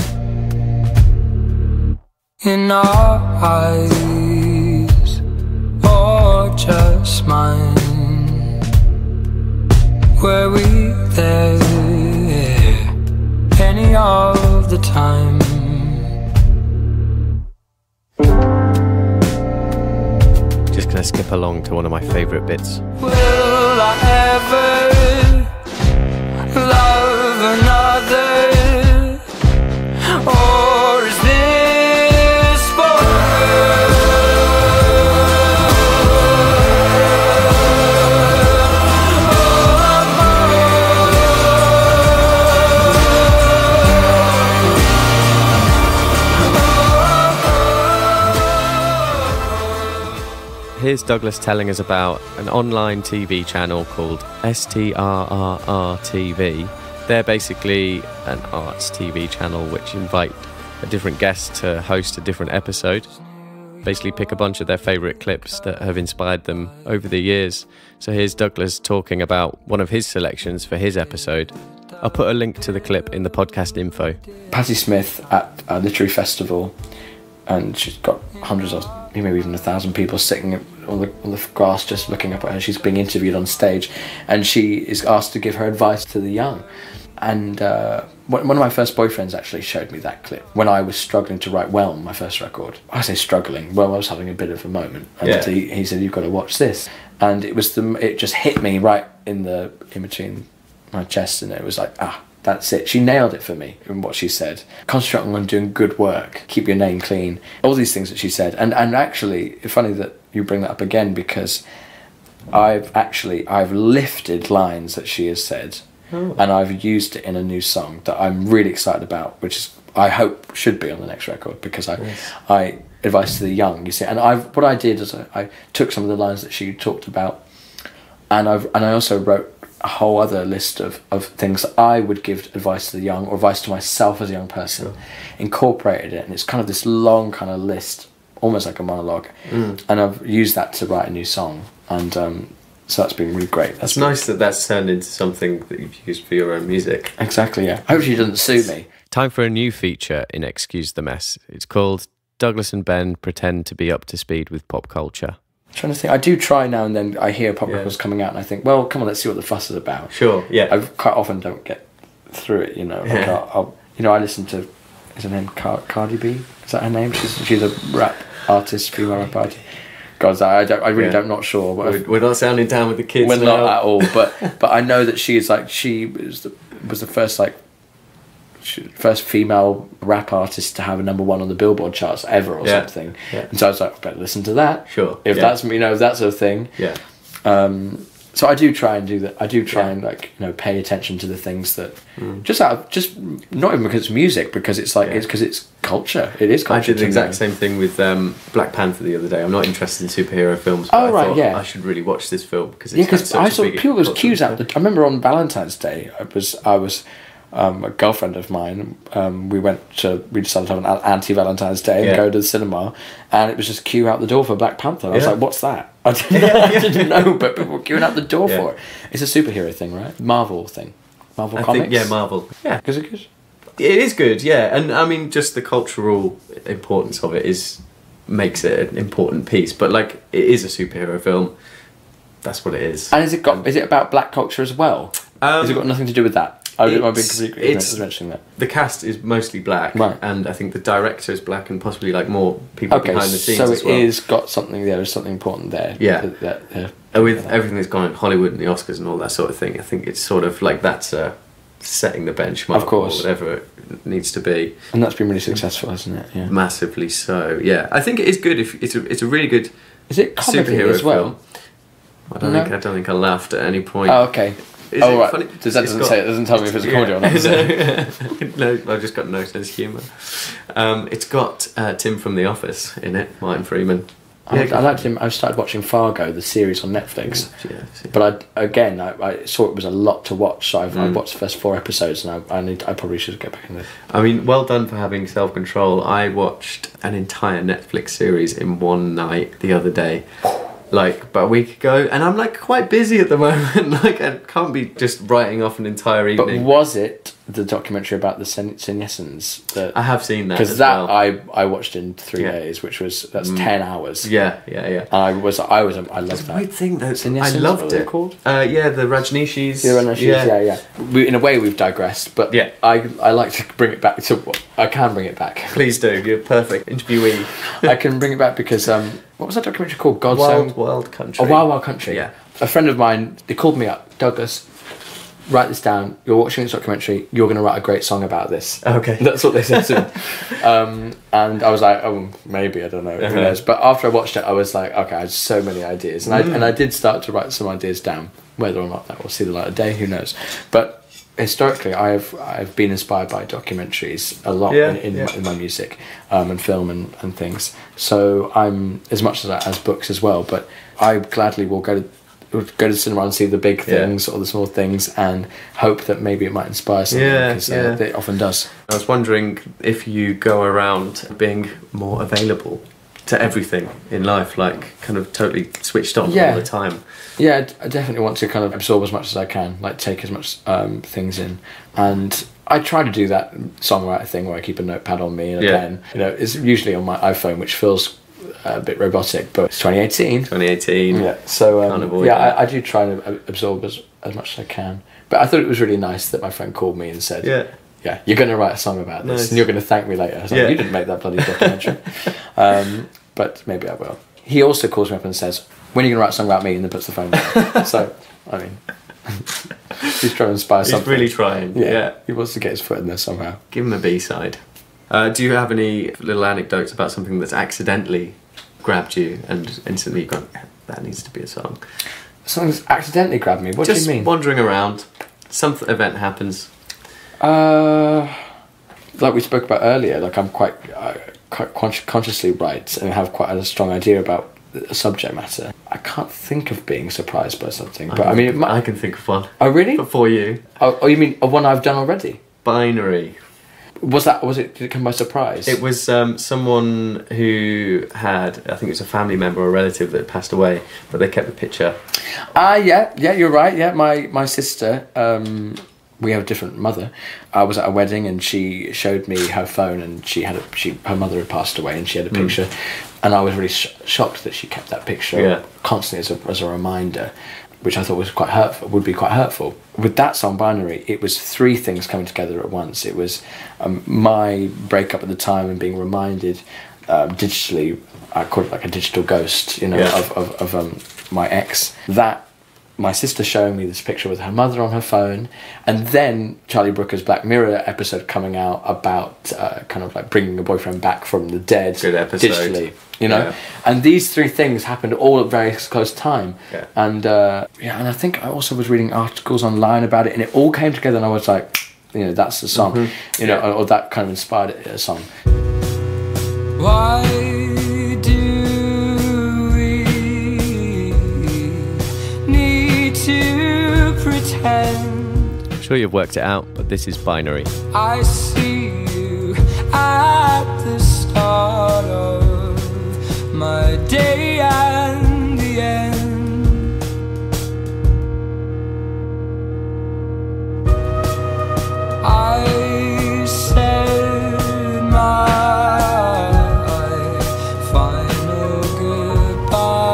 in our eyes, or just mine? Were we there any of the time? Just gonna skip along to one of my favourite bits. Will I ever love another, or is this forever? Here's Douglas telling us about an online TV channel called STRRR TV. They're basically an arts TV channel which invite a different guest to host a different episode. Basically pick a bunch of their favourite clips that have inspired them over the years. So here's Douglas talking about one of his selections for his episode. I'll put a link to the clip in the podcast info. Patti Smith at a literary festival, and she's got hundreds of, maybe even 1,000 people sitting on the grass just looking up at her. She's being interviewed on stage, and she is asked to give her advice to the young. And one of my first boyfriends actually showed me that clip when I was struggling to write well on my first record. I say struggling, well, I was having a bit of a moment, and he said, "You've got to watch this." And it just hit me right in between my chest, and it was like, that's it. She nailed it for me in what she said. Concentrating on doing good work, keep your name clean, all these things that she said. And actually, it's funny that you bring that up again, because I've lifted lines that she has said, and I've used it in a new song that I'm really excited about, which is I hope should be on the next record, because I advice to the young, you see, and what I did is I took some of the lines that she talked about, and I also wrote a whole other list of things that I would give advice to the young, or advice to myself as a young person, incorporated it, and it's kind of this long kind of list, almost like a monologue, and I've used that to write a new song, and so that's been really great. That's nice that that's turned into something that you've used for your own music. Exactly, yeah. I hope she doesn't sue me. Time for a new feature in Excuse the Mess. It's called Douglas and Ben Pretend to be Up to Speed with Pop Culture. I'm trying to think. I do try now and then. I hear pop records coming out and I think, well, come on, let's see what the fuss is about. Sure, yeah. I quite often don't get through it, you know. Like I listen to, is her name Cardi B? Is that her name? She's a rap artist, female rap artist. God, I really don't, not sure. We're not sounding down with the kids. We're not at all, but I know that she was the first female rap artist to have a #1 on the Billboard charts ever, or something. Yeah. And so I was like, I better listen to that. Sure. If that's if that's a thing. Yeah. So I do try and do that. I do try and pay attention to the things that just not even because it's music, because it's like it's culture. It is culture. I did the exact same thing with Black Panther the other day. I'm not interested in superhero films, but I thought I should really watch this film because I saw people was queues out. I remember on Valentine's Day, I was a girlfriend of mine. We decided to have an anti-Valentine's Day and go to the cinema, and it was just queue out the door for Black Panther. I was like, "What's that?" I didn't know, but people were queuing out the door for it. It's a superhero thing, right? Marvel thing, Marvel comics. Marvel. Yeah, is it good? It is good, yeah, and I mean, just the cultural importance of it makes it an important piece. But like, it is a superhero film. That's what it is. And is it about black culture as well? Has it got nothing to do with that? I've been completely mentioning that. The cast is mostly black, right, and I think the director is black, and possibly like more people behind the scenes. So as well. it is got something there. There's something important there. Yeah. With everything that's gone on in Hollywood and the Oscars and all that sort of thing, I think it's sort of like that's setting the benchmark, of course, or whatever it needs to be. And that's been really successful, hasn't it? Yeah. Massively so. Yeah, I think it is good. If it's a really good. Is it comedy superhero as well? Film. I don't think I laughed at any point. Oh, okay. Is it right. Funny? It doesn't tell me if it's a comedy or not. No, I've just got no sense of humour. It's got Tim from The Office in it, Martin Freeman. I liked him. I started watching Fargo, the series on Netflix. Yeah. But I saw it was a lot to watch, so I watched the first 4 episodes, and I probably should get back in there. I mean, well done for having self-control. I watched an entire Netflix series in one night the other day. Like about a week ago, and I'm like quite busy at the moment. Like I can't be just writing off an entire evening. But was it the documentary about the senescence? I have seen that because I watched in 3 days, which was 10 hours. Yeah. And I loved that. It's a weird thing though. Senescence, I loved what it. Called? Yeah, the Rajneeshis. Yeah. In a way, we've digressed, but I like to bring it back to what I can bring it back. Please do. You're perfect interviewee. I can bring it back because what was that documentary called? Wild Country. Oh, Wild Country. Yeah. A friend of mine, they called me up, Douglas, write this down. You're watching this documentary. You're going to write a great song about this. Okay. That's what they said to me. And I was like, oh, maybe, I don't know. Who knows? But after I watched it, I was like, okay, I had so many ideas. And I did start to write some ideas down. Whether or not that will see the light of day, who knows? But historically, I've been inspired by documentaries a lot in my music and film and things. So I'm as much as books as well. But I gladly will go to the cinema and see the big things or the small things and hope that maybe it might inspire something because it often does. I was wondering if you go around being more available to everything in life, like kind of totally switched on all the time. Yeah, I definitely want to kind of absorb as much as I can, like take as much things in. And I try to do that songwriter thing where I keep a notepad on me and a pen. You know, it's usually on my iPhone, which feels a bit robotic, but it's 2018. Yeah, so I do try to absorb as much as I can. But I thought it was really nice that my friend called me and said, yeah, you're going to write a song about this and you're going to thank me later. I was like, you didn't make that bloody documentary. But maybe I will. He also calls me up and says, when are you going to write a song about me? And then puts the phone down. So, I mean, he's trying to inspire something. He's really trying. Yeah. He wants to get his foot in there somehow. Give him a B-side. Do you have any little anecdotes about something that's accidentally grabbed you and instantly you've gone, that needs to be a song? Something's accidentally grabbed me. What do you mean? Just wandering around. Some event happens. Like we spoke about earlier, like I'm quite consciously write and have quite a strong idea about the subject matter. I can't think of being surprised by something, but I can think of one. Oh really? Before you. Oh, you mean one I've done already? Binary. Was it? Did it come by surprise? It was someone who had, I think it was a family member or a relative that had passed away, but they kept the picture. Yeah, you're right. Yeah, my sister. We have a different mother. I was at a wedding and she showed me her phone, and her mother had passed away, and she had a picture, and I was really shocked that she kept that picture constantly as a reminder, which I thought was quite hurtful. Would be quite hurtful. With that song Binary, it was three things coming together at once. It was my breakup at the time and being reminded digitally. I call it like a digital ghost, of my ex. That. My sister showing me this picture with her mother on her phone, and then Charlie Brooker's Black Mirror episode coming out about kind of like bringing a boyfriend back from the dead. Good episode. Digitally, and these three things happened all at very close time. And and I think I also was reading articles online about it, and it all came together, and I was like, that's the song, or that kind of inspired a song. Why to pretend? I'm sure you've worked it out, but this is Binary. I see you at the start of my day and the end. I said my final goodbye,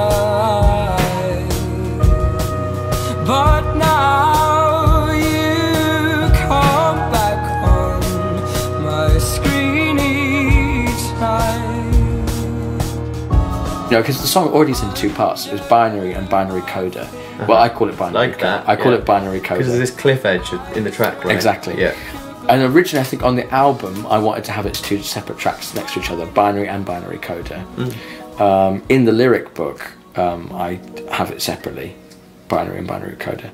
but now you come back on my screen each night. Because the song already is in two parts. It's binary and binary coda. Well, I call it binary. Like that. I call it binary coda. Because there's this cliff edge in the track, right? Exactly. Yeah. And originally, I think on the album, I wanted to have its two separate tracks next to each other, binary and binary coda. In the lyric book, I have it separately, binary and binary coda.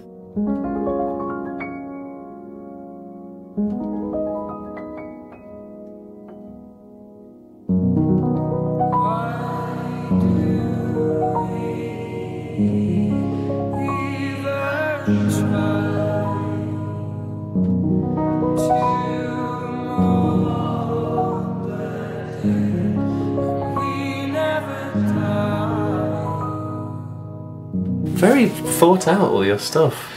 Very thought out, all your stuff.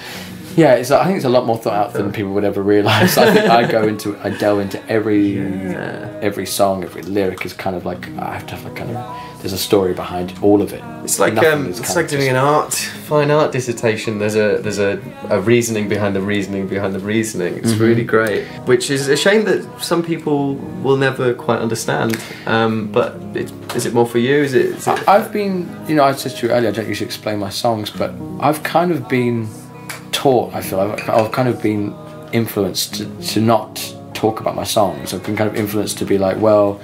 Yeah, I think it's a lot more thought out than people would ever realise. I think I delve into every song, every lyric is kind of like, I have to have a kind of, there's a story behind all of it. It's like doing an fine art dissertation. There's a reasoning behind the reasoning behind the reasoning. It's really great, which is a shame that some people will never quite understand. But is it more for you? Is it? I've been, I said to you earlier, I don't usually explain my songs, but I've kind of been taught. I feel I've kind of been influenced to not talk about my songs. I've been kind of influenced to be like, well,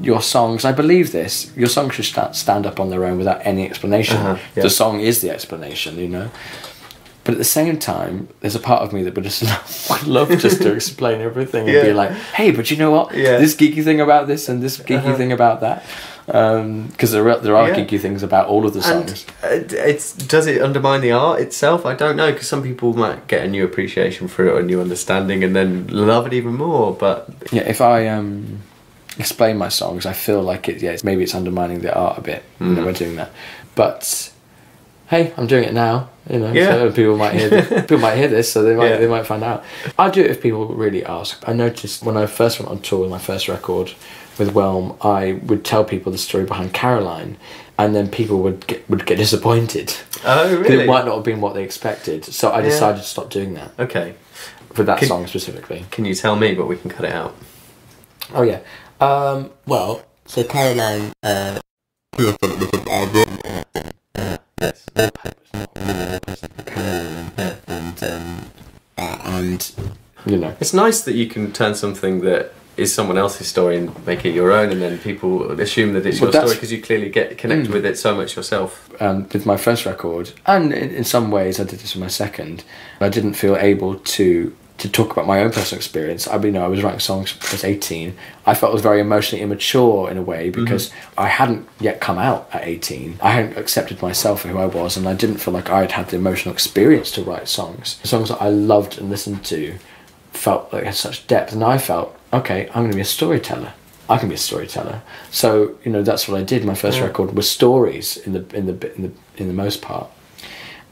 your songs, I believe this, your songs should stand up on their own without any explanation. The song is the explanation, But at the same time, there's a part of me that would just would love just to explain everything and be like, hey, but you know what? This geeky thing about this and this geeky thing about that. Because there are geeky things about all of the songs. And does it undermine the art itself? I don't know, because some people might get a new appreciation for it or a new understanding and then love it even more. But if I explain my songs, I feel like maybe it's undermining the art a bit. We're doing that, but hey, I'm doing it now. So people might hear this, so they might find out. I'll do it if people really ask. I noticed when I first went on tour with my first record with Whelm, I would tell people the story behind Caroline, and then people would get disappointed. Oh, really? Because it might not have been what they expected. So I decided to stop doing that. Okay. For that song specifically. Can you tell me, but we can cut it out? Oh yeah. So Caroline. And it's nice that you can turn something that is someone else's story and make it your own, and then people assume that it's your story because you clearly get connected with it so much yourself. With my first record, and in some ways I did this with my second, I didn't feel able to talk about my own personal experience. I mean, I was writing songs when I was 18. I felt I was very emotionally immature in a way because I hadn't yet come out at 18. I hadn't accepted myself for who I was, and I didn't feel like I'd had the emotional experience to write songs. The songs that I loved and listened to felt like it had such depth, and I felt, okay, I'm going to be a storyteller. I can be a storyteller. So, you know, that's what I did. My first record was stories in the most part.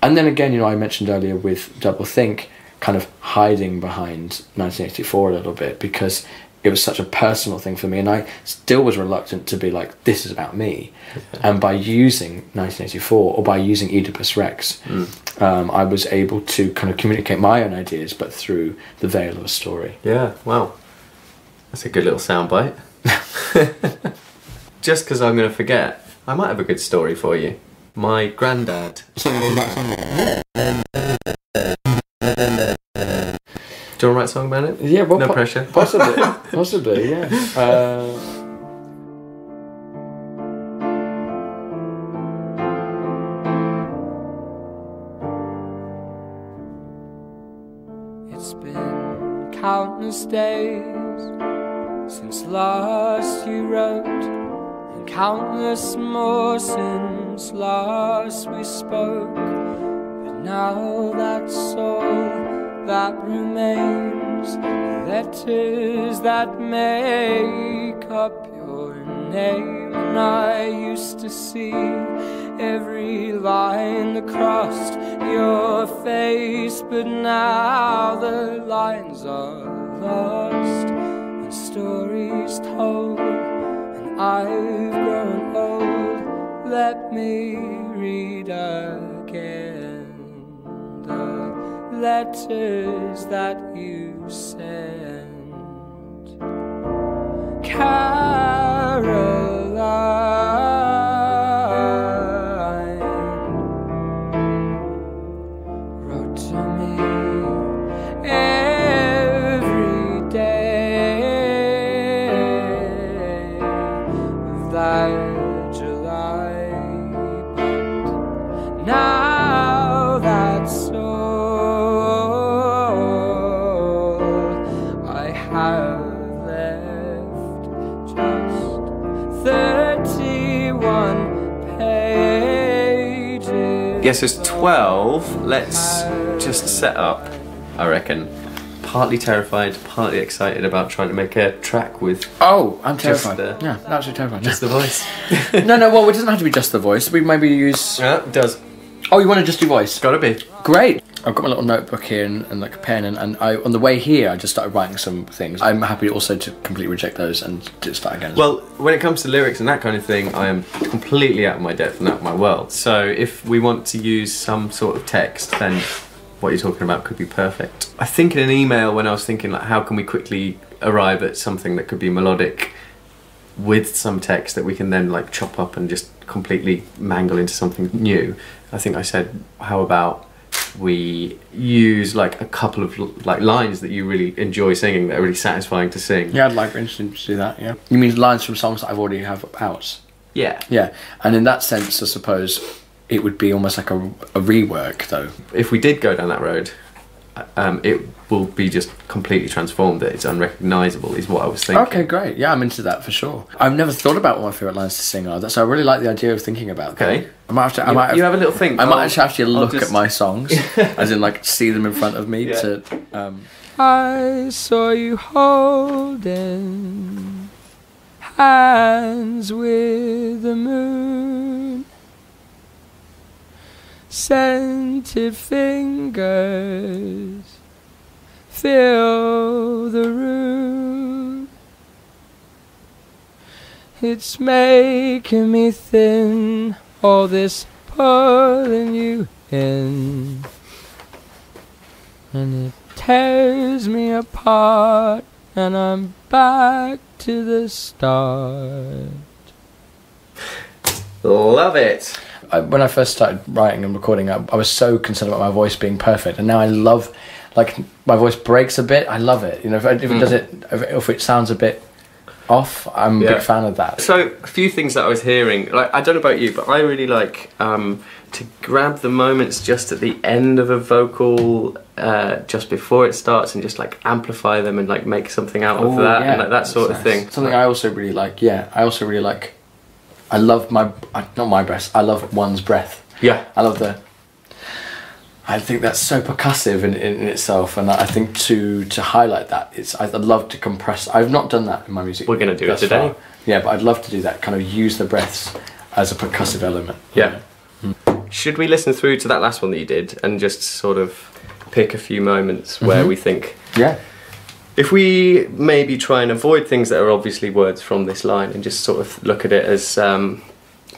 And then again, you know, I mentioned earlier with Double Think, kind of hiding behind 1984 a little bit because it was such a personal thing for me, and I still was reluctant to be like, this is about me. And by using 1984 or by using Oedipus Rex, I was able to kind of communicate my own ideas, but through the veil of a story. Yeah, wow. That's a good little soundbite. Just because I'm going to forget, I might have a good story for you. My granddad. Do you want to write a song about it? Yeah, well, no pressure. Possibly, yeah. It's been countless days since last you wrote, and countless more since last we spoke. But now that's all that remains, the letters that make up your name. And I used to see every line that crossed your face, but now the lines are lost and stories told, and I've grown old. Let me read again the letters that you sent. Caroline wrote to me every day of that July, but now that's all I have left, just 31 pages. Yes, there's 12. Let's just set up, I reckon. Partly terrified, partly excited about trying to make a track with... Oh, I'm terrified. Yeah, absolutely terrified. Just the voice. No, well, it doesn't have to be just the voice. We maybe use... Yeah, it does. Oh, you want to just do voice? Gotta be. Great. I've got my little notebook here and like a pen, and I on the way here I just started writing some things. I'm happy also to completely reject those and just start again. Well, when it comes to lyrics and that kind of thing, I am completely out of my depth and out of my world. So if we want to use some sort of text, then what you're talking about could be perfect. I think in an email when I was thinking like, how can we quickly arrive at something that could be melodic with some text that we can then like chop up and just completely mangle into something new, I think I said, how about we use like a couple of like lines that you really enjoy singing that are really satisfying to sing. Yeah, I'd like interesting to do that. Yeah, you mean lines from songs that I've already have out? Yeah, yeah, and in that sense, I suppose it would be almost like a rework, though. If we did go down that road, it will be just completely transformed. That it's unrecognisable is what I was thinking. Okay, great. Yeah, I'm into that for sure. I've never thought about what my favourite lines to sing are, so I really like the idea of thinking about that. Okay. I might have to. You have a little think. I might actually have to look at my songs, as in like see them in front of me. Yeah. To. I saw you holding hands with the moon, scented fingers fill the room. It's making me thin, all this pulling you in, and it tears me apart, and I'm back to the start. Love it. When I first started writing and recording, I was so concerned about my voice being perfect, and now I love like my voice breaks a bit, I love it. You know, if it does it, if it sounds a bit off, I'm a big fan of that. So a few things that I was hearing, like, I don't know about you, but I really like to grab the moments just at the end of a vocal, just before it starts, and just like amplify them and like make something out of that, and like that sort of thing. Something I also really like. Yeah, I also really like. I love not my breath. I love one's breath. Yeah, I love I think that's so percussive in itself, and I think to highlight that, I'd love to compress. I've not done that in my music. We're going to do it today. Far. Yeah, but I'd love to do that. Kind of use the breaths as a percussive element. Yeah. Should we listen through to that last one that you did and just sort of pick a few moments where we think... Yeah. If we maybe try and avoid things that are obviously words from this line and just sort of look at it as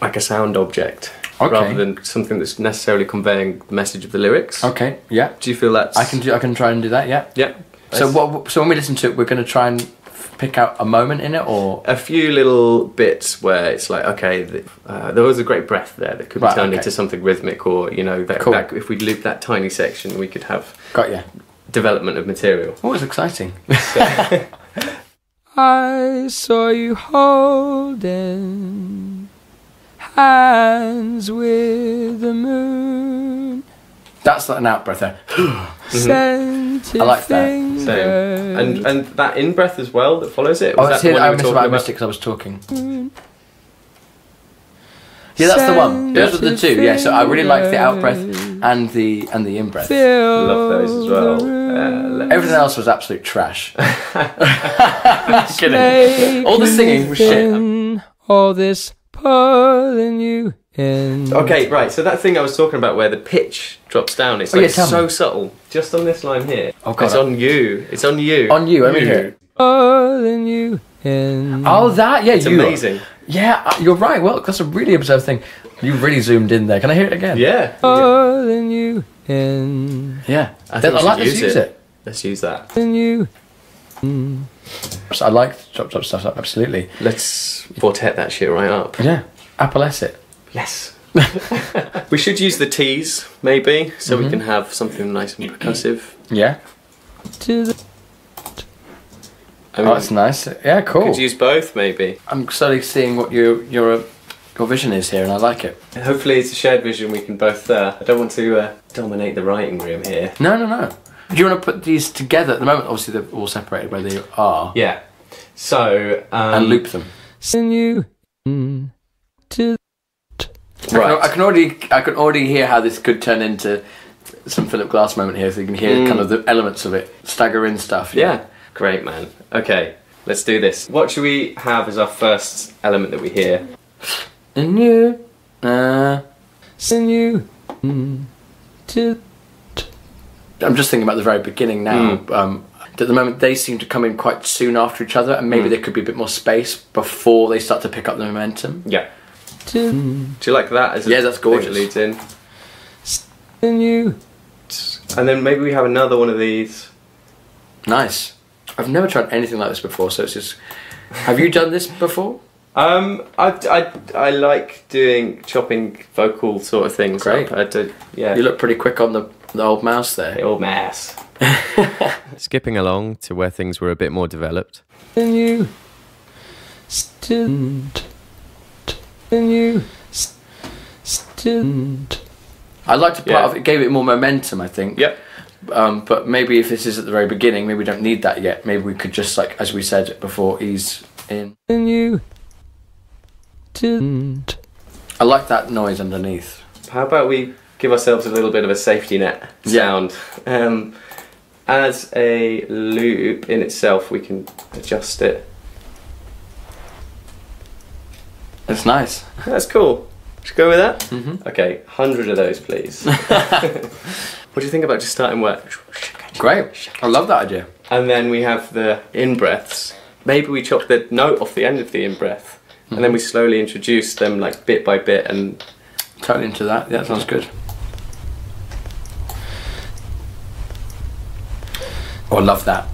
like a sound object, rather than something that's necessarily conveying the message of the lyrics. Okay, yeah. Do you feel that's... I can try and do that, yeah. Yeah. So so when we listen to it, we're going to try and pick out a moment in it, or... A few little bits where it's like, okay, there was a great breath there that could be turned into something rhythmic, or, you know, that if we loop that tiny section, we could have... Got ya. Development of material. Oh, it's exciting. I saw you holding hands with the moon. That's like an out breath there. I like that. Same. And that in breath as well that follows it. Was that I missed it because I was talking. Yeah, that's the one. Those are the two. Yeah, so I really like the out breath and the in breath. Love those as well. Everything else was absolute trash. Kidding. All the singing was shit. All this pulling you in. Okay, right. So that thing I was talking about, where the pitch drops down, it's like so subtle. Just on this line here. Oh God, it's on you. It's on you. On you. Let me hear it. Pulling you in. Oh, that. Yeah, it's amazing. Yeah, you're right. Well, that's a really observed thing. You really zoomed in there. Can I hear it again? Yeah. Pulling you in. Yeah. I think let's use it. Let's use that. You. I like chop stuff up. Absolutely. Let's quartet that shit right up. Yeah. Appalese it. Yes. We should use the T's maybe, so we can have something nice and percussive. Yeah. I mean, that's nice. Yeah, cool. Could use both maybe. I'm slowly seeing what your vision is here, and I like it. Hopefully it's a shared vision we can both... I don't want to dominate the writing room here. No. Do you want to put these together at the moment? Obviously they're all separated where they are. Yeah. So... and loop them. Send you to... Right. I can already hear how this could turn into some Philip Glass moment here, so you can hear kind of the elements of it. Stagger in stuff. Yeah. Great, man. Okay, let's do this. What should we have as our first element that we hear? And you, send you to... I'm just thinking about the very beginning now. At the moment, they seem to come in quite soon after each other, and maybe there could be a bit more space before they start to pick up the momentum. Yeah. Do you like that? As that's gorgeous. It leads in. Send you. And then maybe we have another one of these. Nice. I've never tried anything like this before, so it's just... Have you done this before? I like chopping vocal sort of things. Great. Yeah. You look pretty quick on the old mouse there. The old mouse. Skipping along to where things were a bit more developed. And you. I liked the part of it, gave it more momentum, I think. Yep. But maybe if this is at the very beginning, maybe we don't need that yet. Maybe we could just, like, as we said before, ease in. And you. I like that noise underneath. How about we give ourselves a little bit of a safety net sound? As a loop in itself, we can adjust it. It's nice. That's cool. Should we go with that? Mm-hmm. Okay, 100 of those, please. What do you think about just starting work? Great. I love that idea. And then we have the in-breaths. Maybe we chop the note off the end of the in-breath, and then we slowly introduce them, like, bit by bit, and... Totally into that. Yeah, that sounds good. Oh, I love that.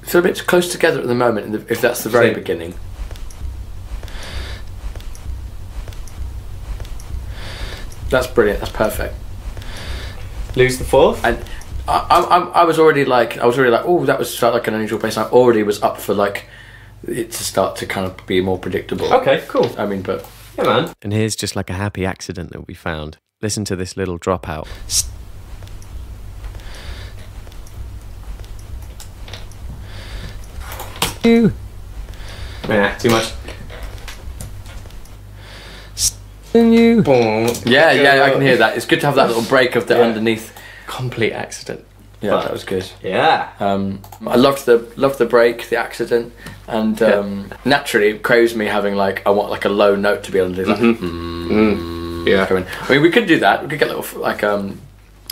Feel a bit close together at the moment, if that's the very beginning. That's brilliant. That's perfect. Lose the fourth? And I was already like, oh, that felt like an unusual bass. I already was up for like it to start to kind of be more predictable. Okay, cool. I mean, but yeah, man. And here's just like a happy accident that we found. Listen to this little dropout. Yeah, too much. You. Yeah, I can hear that. It's good to have that little break of the underneath. Complete accident. Yeah, that was good. Yeah. I loved the break, the accident, and naturally it craves me having like I want like a low note to be able to do that. Yeah. I mean, we could do that. We could get a little like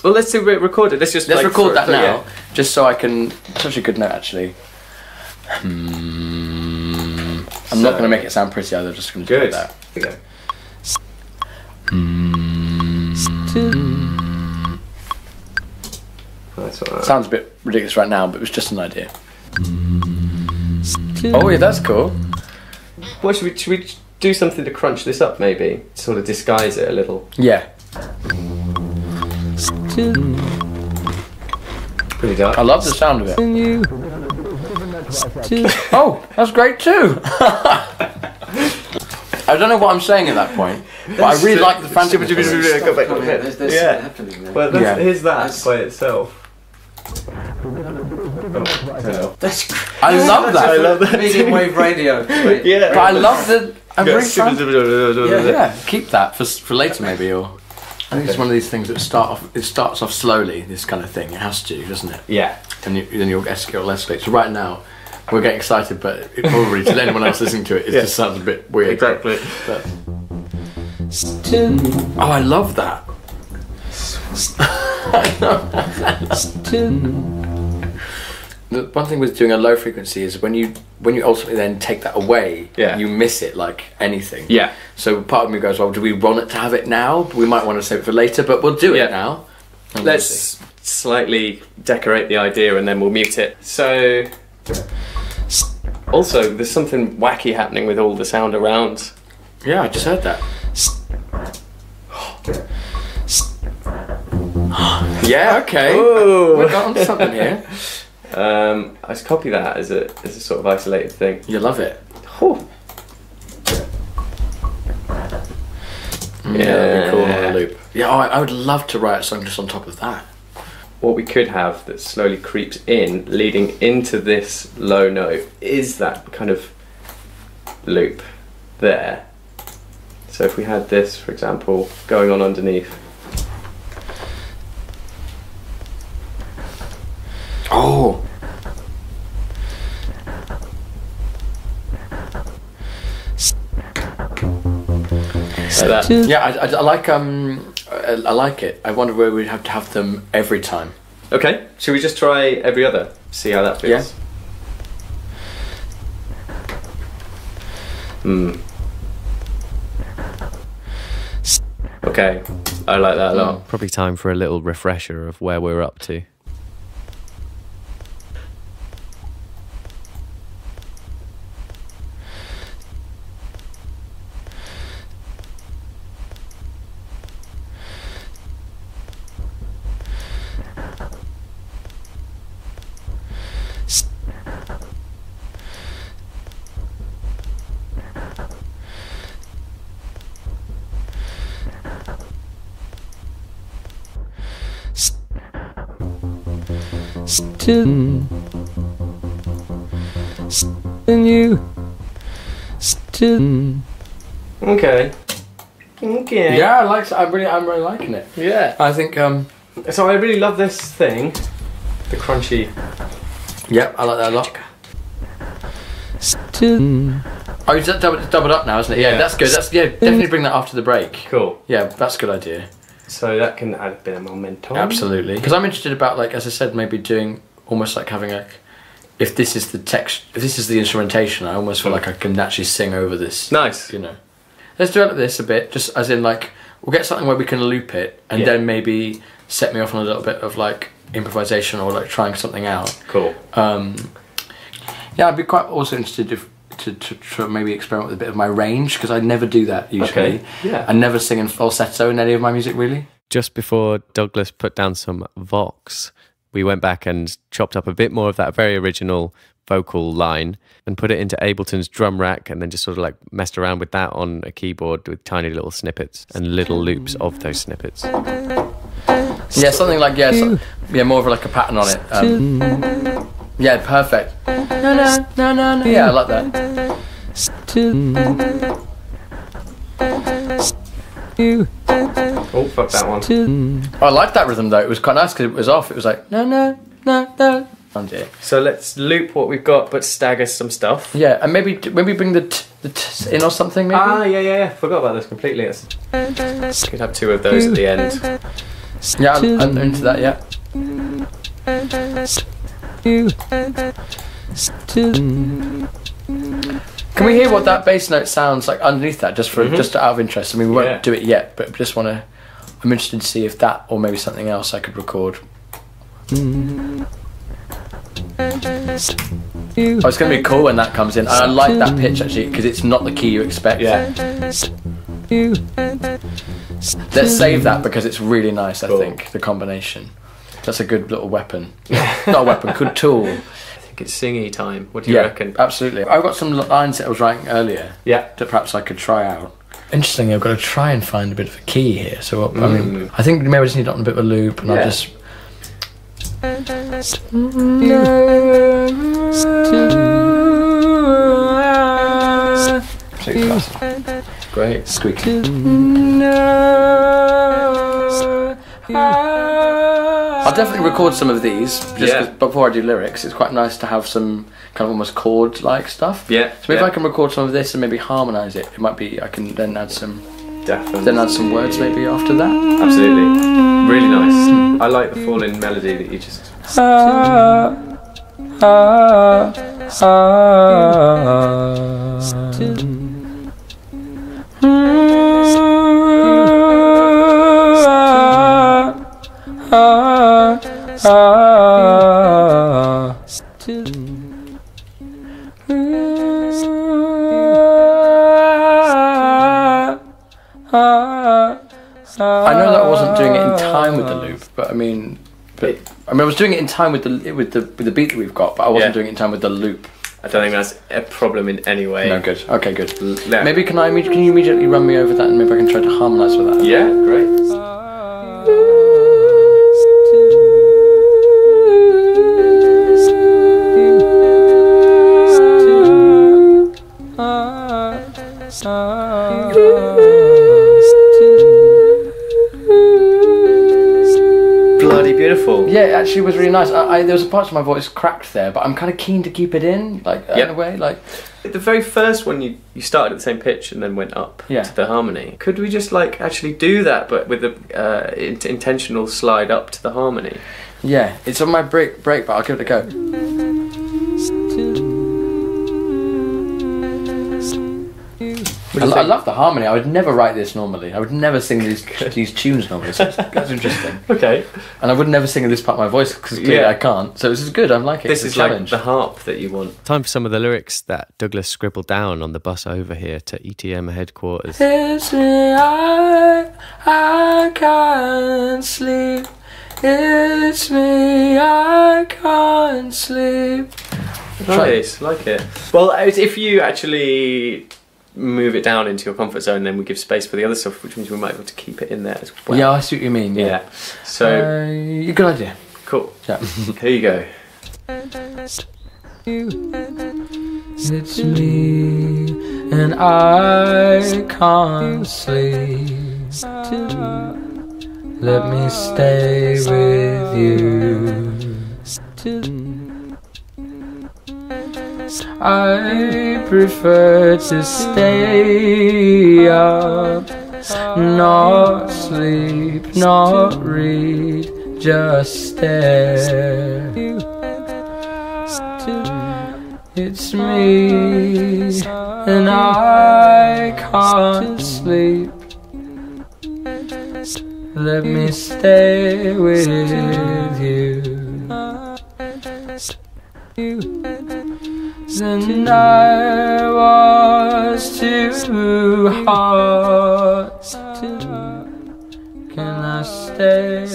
Well, let's record it. Let's like, record that now, just so I can. It's such a good note, actually. I'm not going to make it sound pretty either. Just going to do that. Okay. Sounds a bit ridiculous right now, but it was just an idea. Oh yeah, that's cool. What should we do something to crunch this up? Maybe sort of disguise it a little. Yeah. Pretty dark. I love the sound of it. Oh, that's great too. I don't know what I'm saying at that point, but I really like the fantasy. Well, here's that by itself. I love that. Medium wave radio. Yeah, but I love the. I'm really yeah. Keep that for later maybe, or I think it's one of these things that starts off slowly. This kind of thing, it has to, doesn't it? Yeah. And then you'll escalate. So right now, we're getting excited, but it probably to anyone else listening to it, it just sounds a bit weird. Exactly. But, oh, I love that. The one thing with doing a low frequency is when you ultimately then take that away, you miss it like anything. Yeah. So part of me goes, well, do we want it to have it now? We might want to save it for later, but we'll do it now. Let's slightly decorate the idea and then we'll mute it. So, also, there's something wacky happening with all the sound around. Yeah, I just heard that. Yeah, okay. Ooh. We've got on something here. I just copy that as a sort of isolated thing. You love it. Whew. Yeah, that'd be cool on a loop. Yeah, I would love to write a song just on top of that. What we could have that slowly creeps in, leading into this low note, is that kind of loop there. So if we had this, for example, going on underneath. Oh. Like that. Yeah, I like I like it. I wonder where we'd have to have them every time. Okay, should we just try every other? See how that feels. Yeah. Okay, I like that a lot. Probably time for a little refresher of where we're up to. Still you still Okay. Yeah, I'm really liking it. Yeah. I think So I really love this thing. The crunchy. Yep, I like that a lot. Still Oh, it's doubled up now, isn't it? Yeah, that's good. Definitely bring that after the break. Cool. Yeah, that's a good idea. So that can add a bit of momentum. Absolutely. Because I'm interested about, like, as I said, maybe doing almost like having a. If this is the text, if this is the instrumentation, I almost feel like I can actually sing over this. Nice. You know. Let's develop this a bit, just as in, like, we'll get something where we can loop it, and then maybe set me off on a little bit of, like, improvisation or, like, trying something out. Cool. Yeah, I'd be quite also interested to maybe experiment with a bit of my range, because I never do that usually. Okay. Yeah. I never sing in falsetto in any of my music, really. Just before Douglas put down some vox, we went back and chopped up a bit more of that very original vocal line and put it into Ableton's drum rack, and then just sort of like messed around with that on a keyboard with tiny little snippets and little loops of those snippets. Yeah, something like, more of like a pattern on it. Yeah, perfect. Yeah, I like that. Oh, fuck that one. I like that rhythm though. It was quite nice because it was off. It was like, no. Oh dear. So let's loop what we've got, but stagger some stuff. Yeah, and maybe bring the t in or something, maybe? Yeah. Forgot about this completely. Could have two of those at the end. Yeah, I'm into that, yeah. Can we hear what that bass note sounds like underneath that, just out of interest? I mean, we won't do it yet, but just I'm interested to see if that, or maybe something else I could record. Oh, it's going to be cool when that comes in. And I like that pitch actually, because it's not the key you expect. Yeah. Let's save that because it's really nice, I think, the combination. That's a good little weapon. Not a weapon, good tool. I think it's singy time. What do you reckon? Absolutely. I've got some lines that I was writing earlier that perhaps I could try out. Interestingly, I've got to try and find a bit of a key here. So, I mean, I think maybe I just need it on a bit of a loop, and I'll just... Great. Squeaky. I'll definitely record some of these, just 'cause before I do lyrics. It's quite nice to have some kind of almost chord-like stuff. Yeah. So maybe if I can record some of this and maybe harmonise it, it might be, I can then add some... Definitely. Then add some words maybe after that. Absolutely. Really nice. I like the fall-in melody that you just... I know that I wasn't doing it in time with the loop, but I mean, I was doing it in time with the beat that we've got, but I wasn't doing it in time with the loop. I don't think that's a problem in any way. No, good. Okay, good. Maybe can you immediately run me over that, and maybe I can try to harmonise with that. Yeah, great. Bloody beautiful. Yeah, it actually was really nice. There was a part of my voice cracked there, but I'm kind of keen to keep it in, like in a way, like. The very first one, you started at the same pitch and then went up to the harmony. Could we just like actually do that, but with the intentional slide up to the harmony? Yeah, it's on my break, but I'll give it a go. I love the harmony. I would never write this normally. I would never sing these tunes normally. So that's interesting. Okay. And I would never sing this part of my voice because clearly I can't. So this is good. I'm liking it. This is like the harp that you want. Time for some of the lyrics that Douglas scribbled down on the bus over here to ETM headquarters. It's me, I can't sleep. It's me, I can't sleep. Nice, like it. Well, if you actually move it down into your comfort zone, then we give space for the other stuff, which means we might be able to keep it in there as well. Yeah, I see what you mean. Yeah. So, good idea. Cool. Yeah. Here you go. It's me, and I can't sleep. Let me stay with you. I prefer to stay up, not sleep, not read, just stare. It's me, and I can't sleep. Let me stay with you. And I was too hot. Can I stay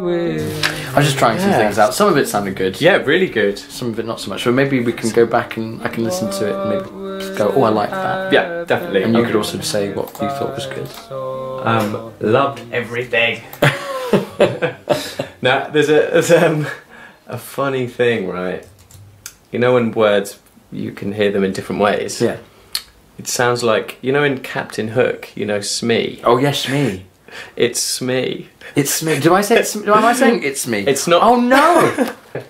with you? was just trying some things out. Some of it sounded good. Yeah, really good. Some of it not so much. So maybe we can go back and I can listen to it and maybe go, oh, I like that. Yeah, definitely. And you could also say what you thought was good. Loved everything. Now, there's a funny thing, right? You know, when words, you can hear them in different ways. Yeah. It sounds like, you know, in Captain Hook, you know, Smee. Oh yes, Smee. It's Smee. It's Smee. Am I saying it's Smee? It's not. Oh no.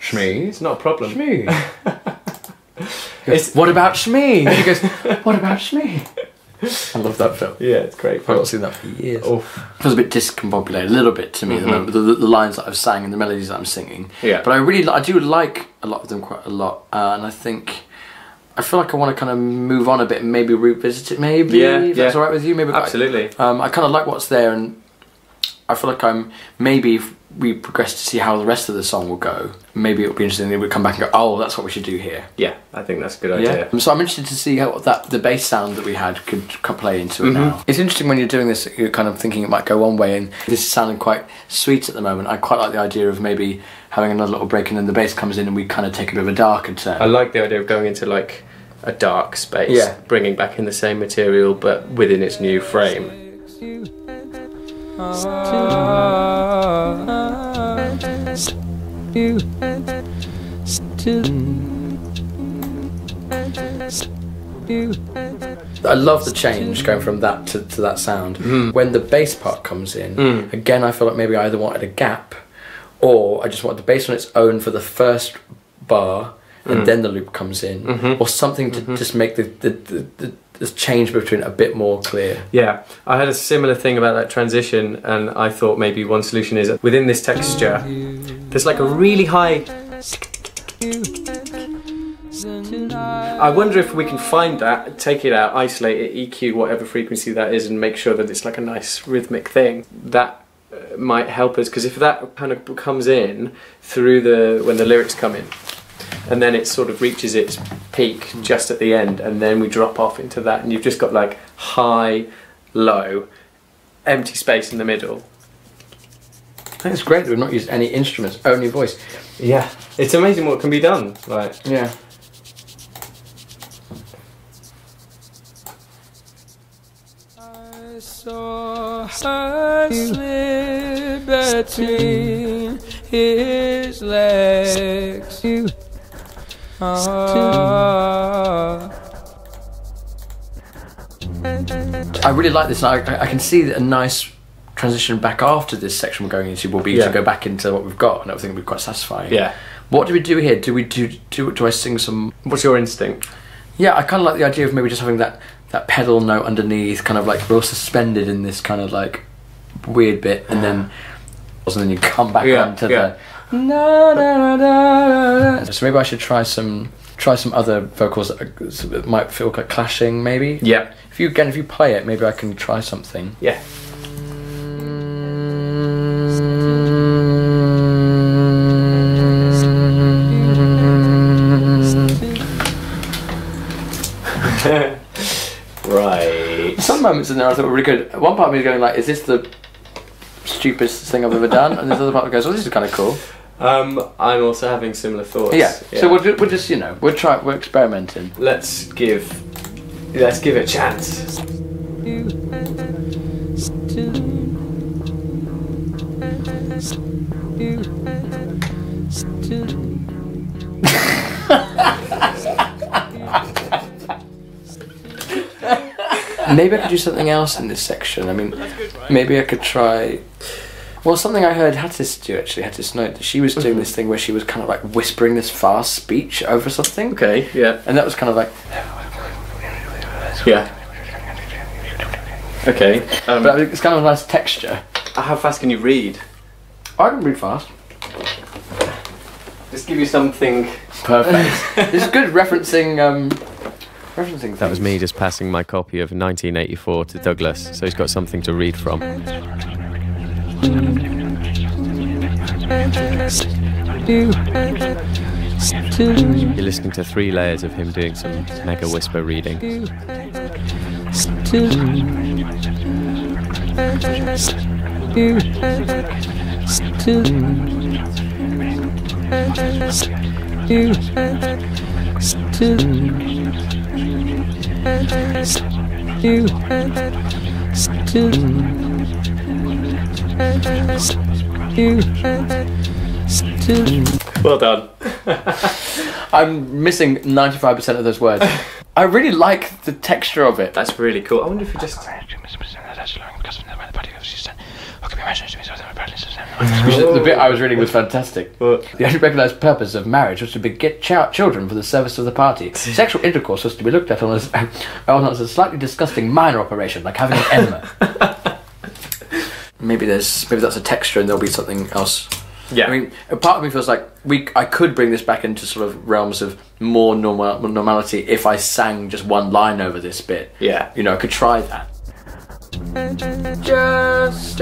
Smee. It's not a problem. Smee. What about Smee? And he goes, what about Smee? I love that film. Yeah, it's great. I've not seen that for years. Oh. It feels a bit discombobulated, a little bit to me. The lines that I've sang and the melodies that I'm singing. Yeah. But I do like a lot of them quite a lot, and I feel like I want to kind of move on a bit and maybe revisit it. Maybe if that's all right with you. Maybe absolutely. I kind of like what's there, and I feel like maybe if we progress to see how the rest of the song will go, maybe it'll be interesting. Then we come back and go, oh, that's what we should do here. Yeah, I think that's a good idea. So I'm interested to see how the bass sound that we had could play into it now. It's interesting when you're doing this, you're kind of thinking it might go one way, and this is sounding quite sweet at the moment. I quite like the idea of maybe having another little break and then the bass comes in and we kind of take a bit of a darker turn. I like the idea of going into like a dark space, bringing back in the same material but within its new frame. I love the change going from that to that sound. When the bass part comes in, again I feel like maybe I either wanted a gap or I just wanted the bass on its own for the first bar and then the loop comes in, or something to just make the change between a bit more clear. Yeah, I had a similar thing about that transition, and I thought maybe one solution is within this texture there's like a really high. I wonder if we can find that, take it out, isolate it, EQ whatever frequency that is, and make sure that it's like a nice rhythmic thing. That might help us, because if that kind of comes in through when the lyrics come in, and then it sort of reaches its peak just at the end, and then we drop off into that, and you've just got like high, low, empty space in the middle. I think it's great that we've not used any instruments, only voice. Yeah, it's amazing what can be done. Like, yeah. I saw her slip between his legs. I really like this, and I can see that a nice transition back after this section we're going into will be to go back into what we've got, and I think it'll be quite satisfying. Yeah. What do we do here? Do I sing some? What's your instinct? Yeah, I kind of like the idea of maybe just having that pedal note underneath, kind of like we're all suspended in this kind of like weird bit, and then you come back onto the na na na na. So maybe I should try some other vocals that might feel like clashing, maybe. Yeah. If you play it, maybe I can try something. Yeah. Right. Some moments in there I thought were really good. One part of me is going like, is this the stupidest thing I've ever done? And this other part goes, well, this is kind of cool. I'm also having similar thoughts. Yeah. So we'll just we're experimenting. Let's give it a chance. Maybe I could do something else in this section. I mean, maybe I could try. Well, something I heard Hattis do actually. Hattis note that she was doing this thing where she was kind of like whispering this fast speech over something. Okay, yeah. And that was kind of like. Yeah. Okay. But it's kind of a nice texture. How fast can you read? I can read fast. Just give you something. Perfect. This is good referencing things. That was me just passing my copy of 1984 to Douglas, so he's got something to read from. You're listening to 3 layers of him doing some mega whisper reading. Well done. I'm missing 95% of those words. I really like the texture of it. That's really cool. I wonder if you just... The bit I was reading was fantastic. The only recognised purpose of marriage was to beget children for the service of the party. Sexual intercourse was to be looked at as a slightly disgusting minor operation, like having an enema. Maybe that's a texture and there'll be something else. Yeah. I mean, a part of me feels like I could bring this back into sort of realms of more normality if I sang just one line over this bit. Yeah. You know, I could try that. Just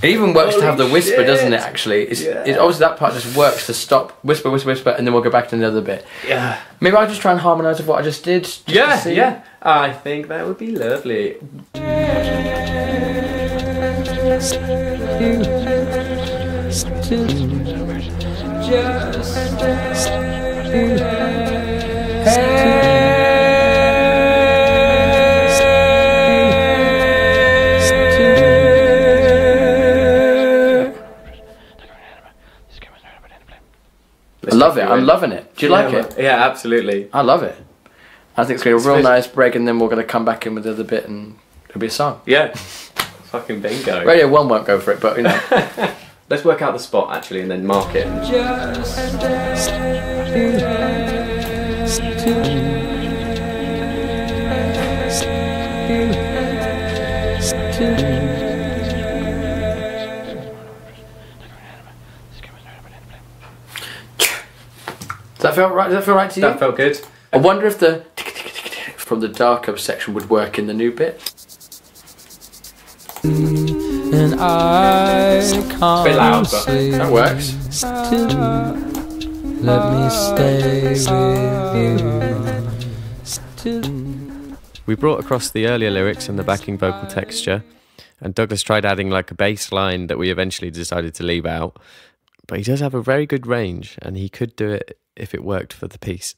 It even works to have the whisper, doesn't it, actually? It's obviously that part just works to stop, whisper, whisper, whisper, and then we'll go back to the other bit. Yeah. Maybe I'll just try and harmonise with what I just did. Yeah. I think that would be lovely. I love it. I'm loving it. Do you like it? Yeah, absolutely. I love it. I think it's going to be a real nice break, and then we're going to come back in with the other bit, and it'll be a song. Yeah. Fucking bingo. Radio 1 won't go for it, but you know. Let's work out the spot actually, and then mark it. Does that feel right? Does that feel right to you? That felt good. I wonder if the from the darker section would work in the new bit. And I can't Bit loud, but that works. Let me stay with you. We brought across the earlier lyrics and the backing vocal texture, and Douglas tried adding like a bass line that we eventually decided to leave out. But he does have a very good range, and he could do it if it worked for the piece.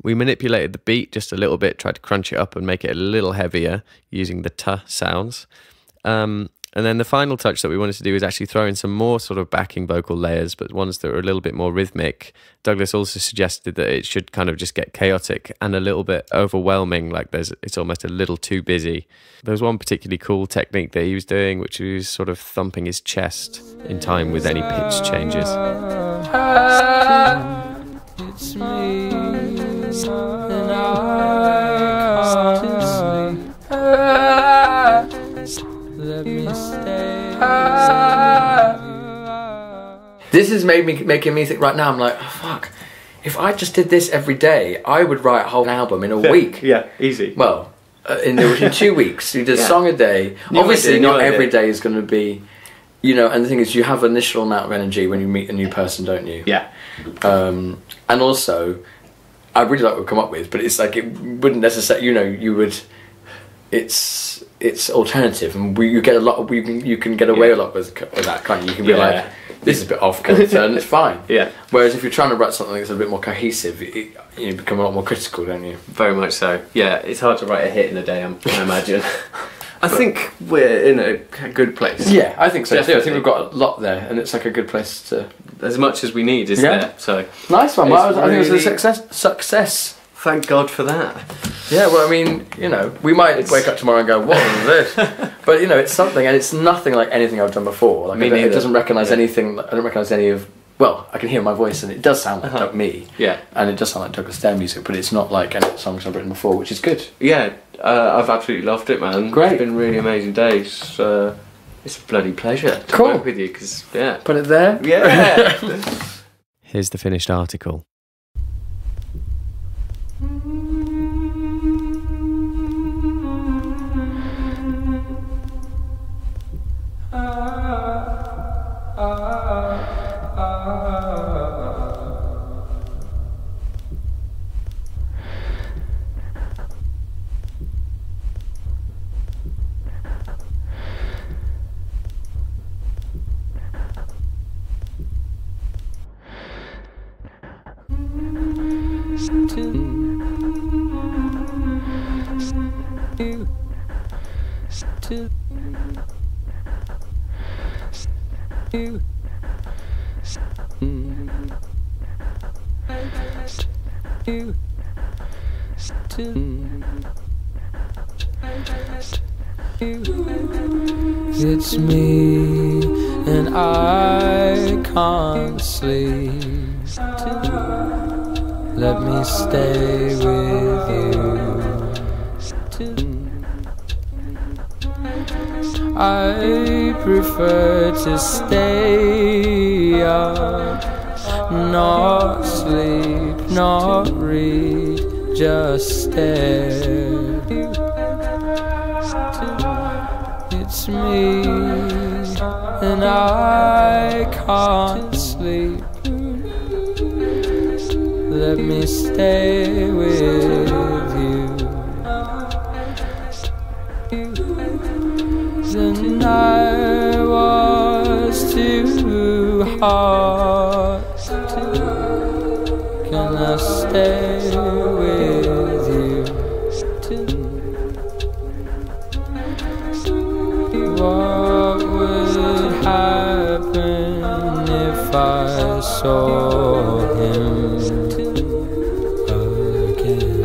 We manipulated the beat just a little bit, tried to crunch it up and make it a little heavier using the t sounds. And then the final touch that we wanted to do is actually throw in some more sort of backing vocal layers, but ones that are a little bit more rhythmic. Douglas also suggested that it should kind of just get chaotic and a little bit overwhelming, like it's almost a little too busy. There was one particularly cool technique that he was doing, which was sort of thumping his chest in time with any pitch changes. It's me, and I can't sleep. Let me stay. This is making me think right now. I'm like, oh, fuck. If I just did this every day, I would write a whole album in a week. Yeah, easy. Well, in 2 weeks, you do a song a day. Obviously, not every day is going to be, you know. And the thing is, you have an initial amount of energy when you meet a new person, don't you? Yeah. And also, I really like what we come up with, but it's like it wouldn't necessarily, you know, you would. It's alternative, and you get a lot. You can get away a lot with that, can't you? You can be like, this is a bit off kilter, and it's fine. Yeah. Whereas if you're trying to write something that's a bit more cohesive, you become a lot more critical, don't you? Very much so. Yeah, it's hard to write a hit in a day, I imagine. I think we're in a good place. Yeah, I think so too. I Definitely. think we've got a lot there, and it's like a good place to. As much as we need is there. So nice one. Well, I think it was a really- success. Thank God for that. Yeah, well, I mean, you know, we might wake up tomorrow and go, what was this? But But, you know, it's something, and it's nothing like anything I've done before. Like, it doesn't recognise anything. I don't recognise any of... Well, I can hear my voice, and it does sound like me. Yeah. And it does sound like Douglas Dare music, but it's not like any songs I've written before, which is good. Yeah, I've absolutely loved it, man. Great. It's been really amazing days. It's a bloody pleasure to work with you, because, yeah. Put it there? Yeah. Here's the finished article. It's me and I can't sleep. Let me stay with you. I prefer to stay up, not sleep, not read, just stare. It's me and I can't sleep. Let me stay with you. The night was too hot. Can I stay with you? What would happen if I saw him again?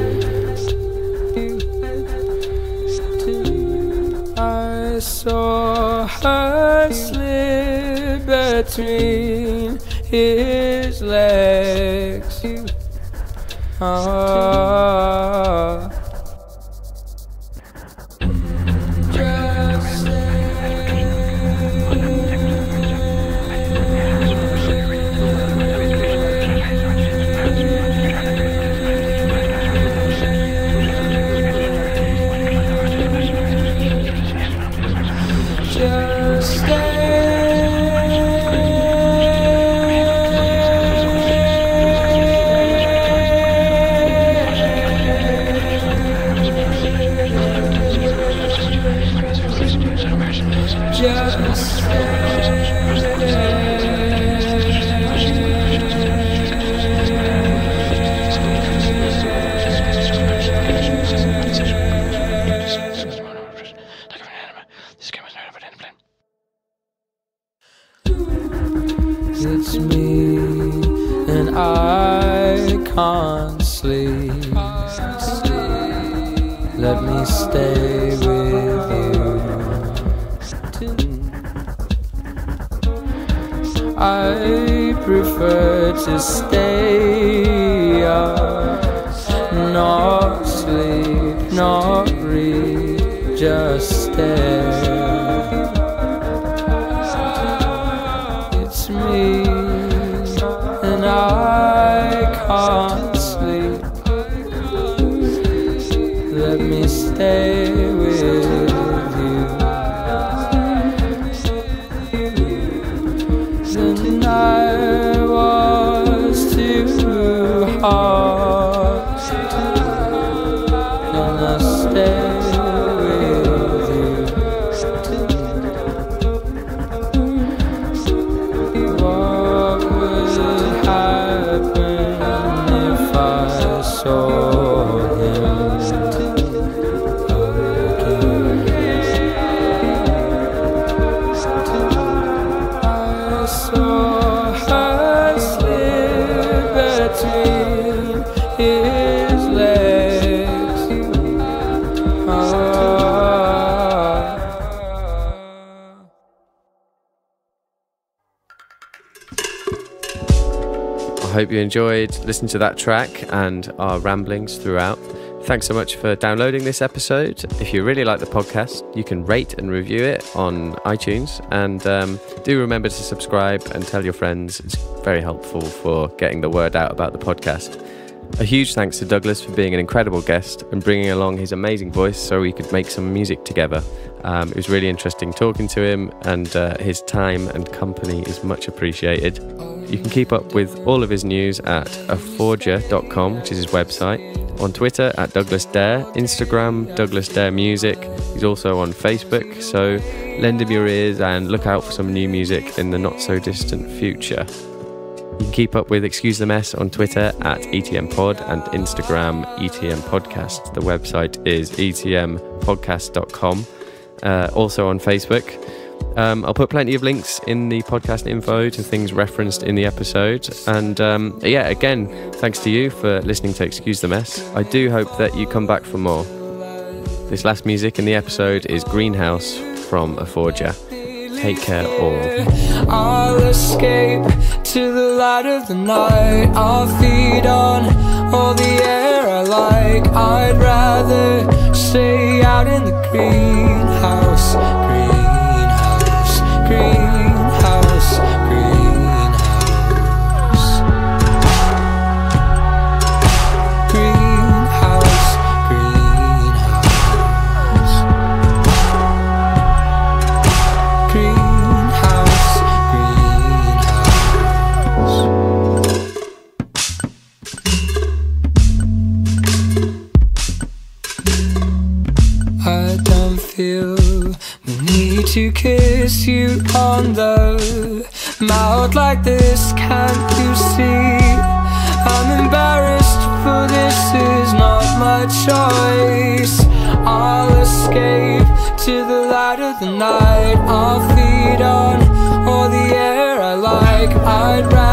I saw her slip between his legs. It's me and I can't sleep. Let me stay with you. I prefer to stay up, not sleep, not read, just stare. It's me and I can't sleep. Let me stay with you. The night was too hot. Can I stay with you? What would happen if hope you enjoyed listening to that track and our ramblings throughout. Thanks so much for downloading this episode. If you really like the podcast, you can rate and review it on iTunes, and do remember to subscribe and tell your friends. It's very helpful for getting the word out about the podcast. A huge thanks to Douglas for being an incredible guest and bringing along his amazing voice so we could make some music together. It was really interesting talking to him, and his time and company is much appreciated. You can keep up with all of his news at aforgia.com, which is his website. On Twitter at Douglas Dare, Instagram Douglas Dare Music. He's also on Facebook, so lend him your ears and look out for some new music in the not so distant future. You can keep up with Excuse the Mess on Twitter at ETMPod and Instagram ETM Podcast. The website is etmpodcast.com. Also on Facebook. I'll put plenty of links in the podcast info to things referenced in the episode. And again, thanks to you for listening to Excuse the Mess. I do hope that you come back for more. This last music in the episode is Greenhouse from Aforgia. Take care all. I'll escape to the light of the night. I'll feed on all the air I like. I'd rather stay out in the greenhouse. Greenhouse, greenhouse, greenhouse. Greenhouse, greenhouse. Greenhouse, greenhouse. I don't feel the need to kiss you on the mouth like this, can't you see? I'm embarrassed, for this is not my choice. I'll escape to the light of the night. I'll feed on all the air I like. I'd rather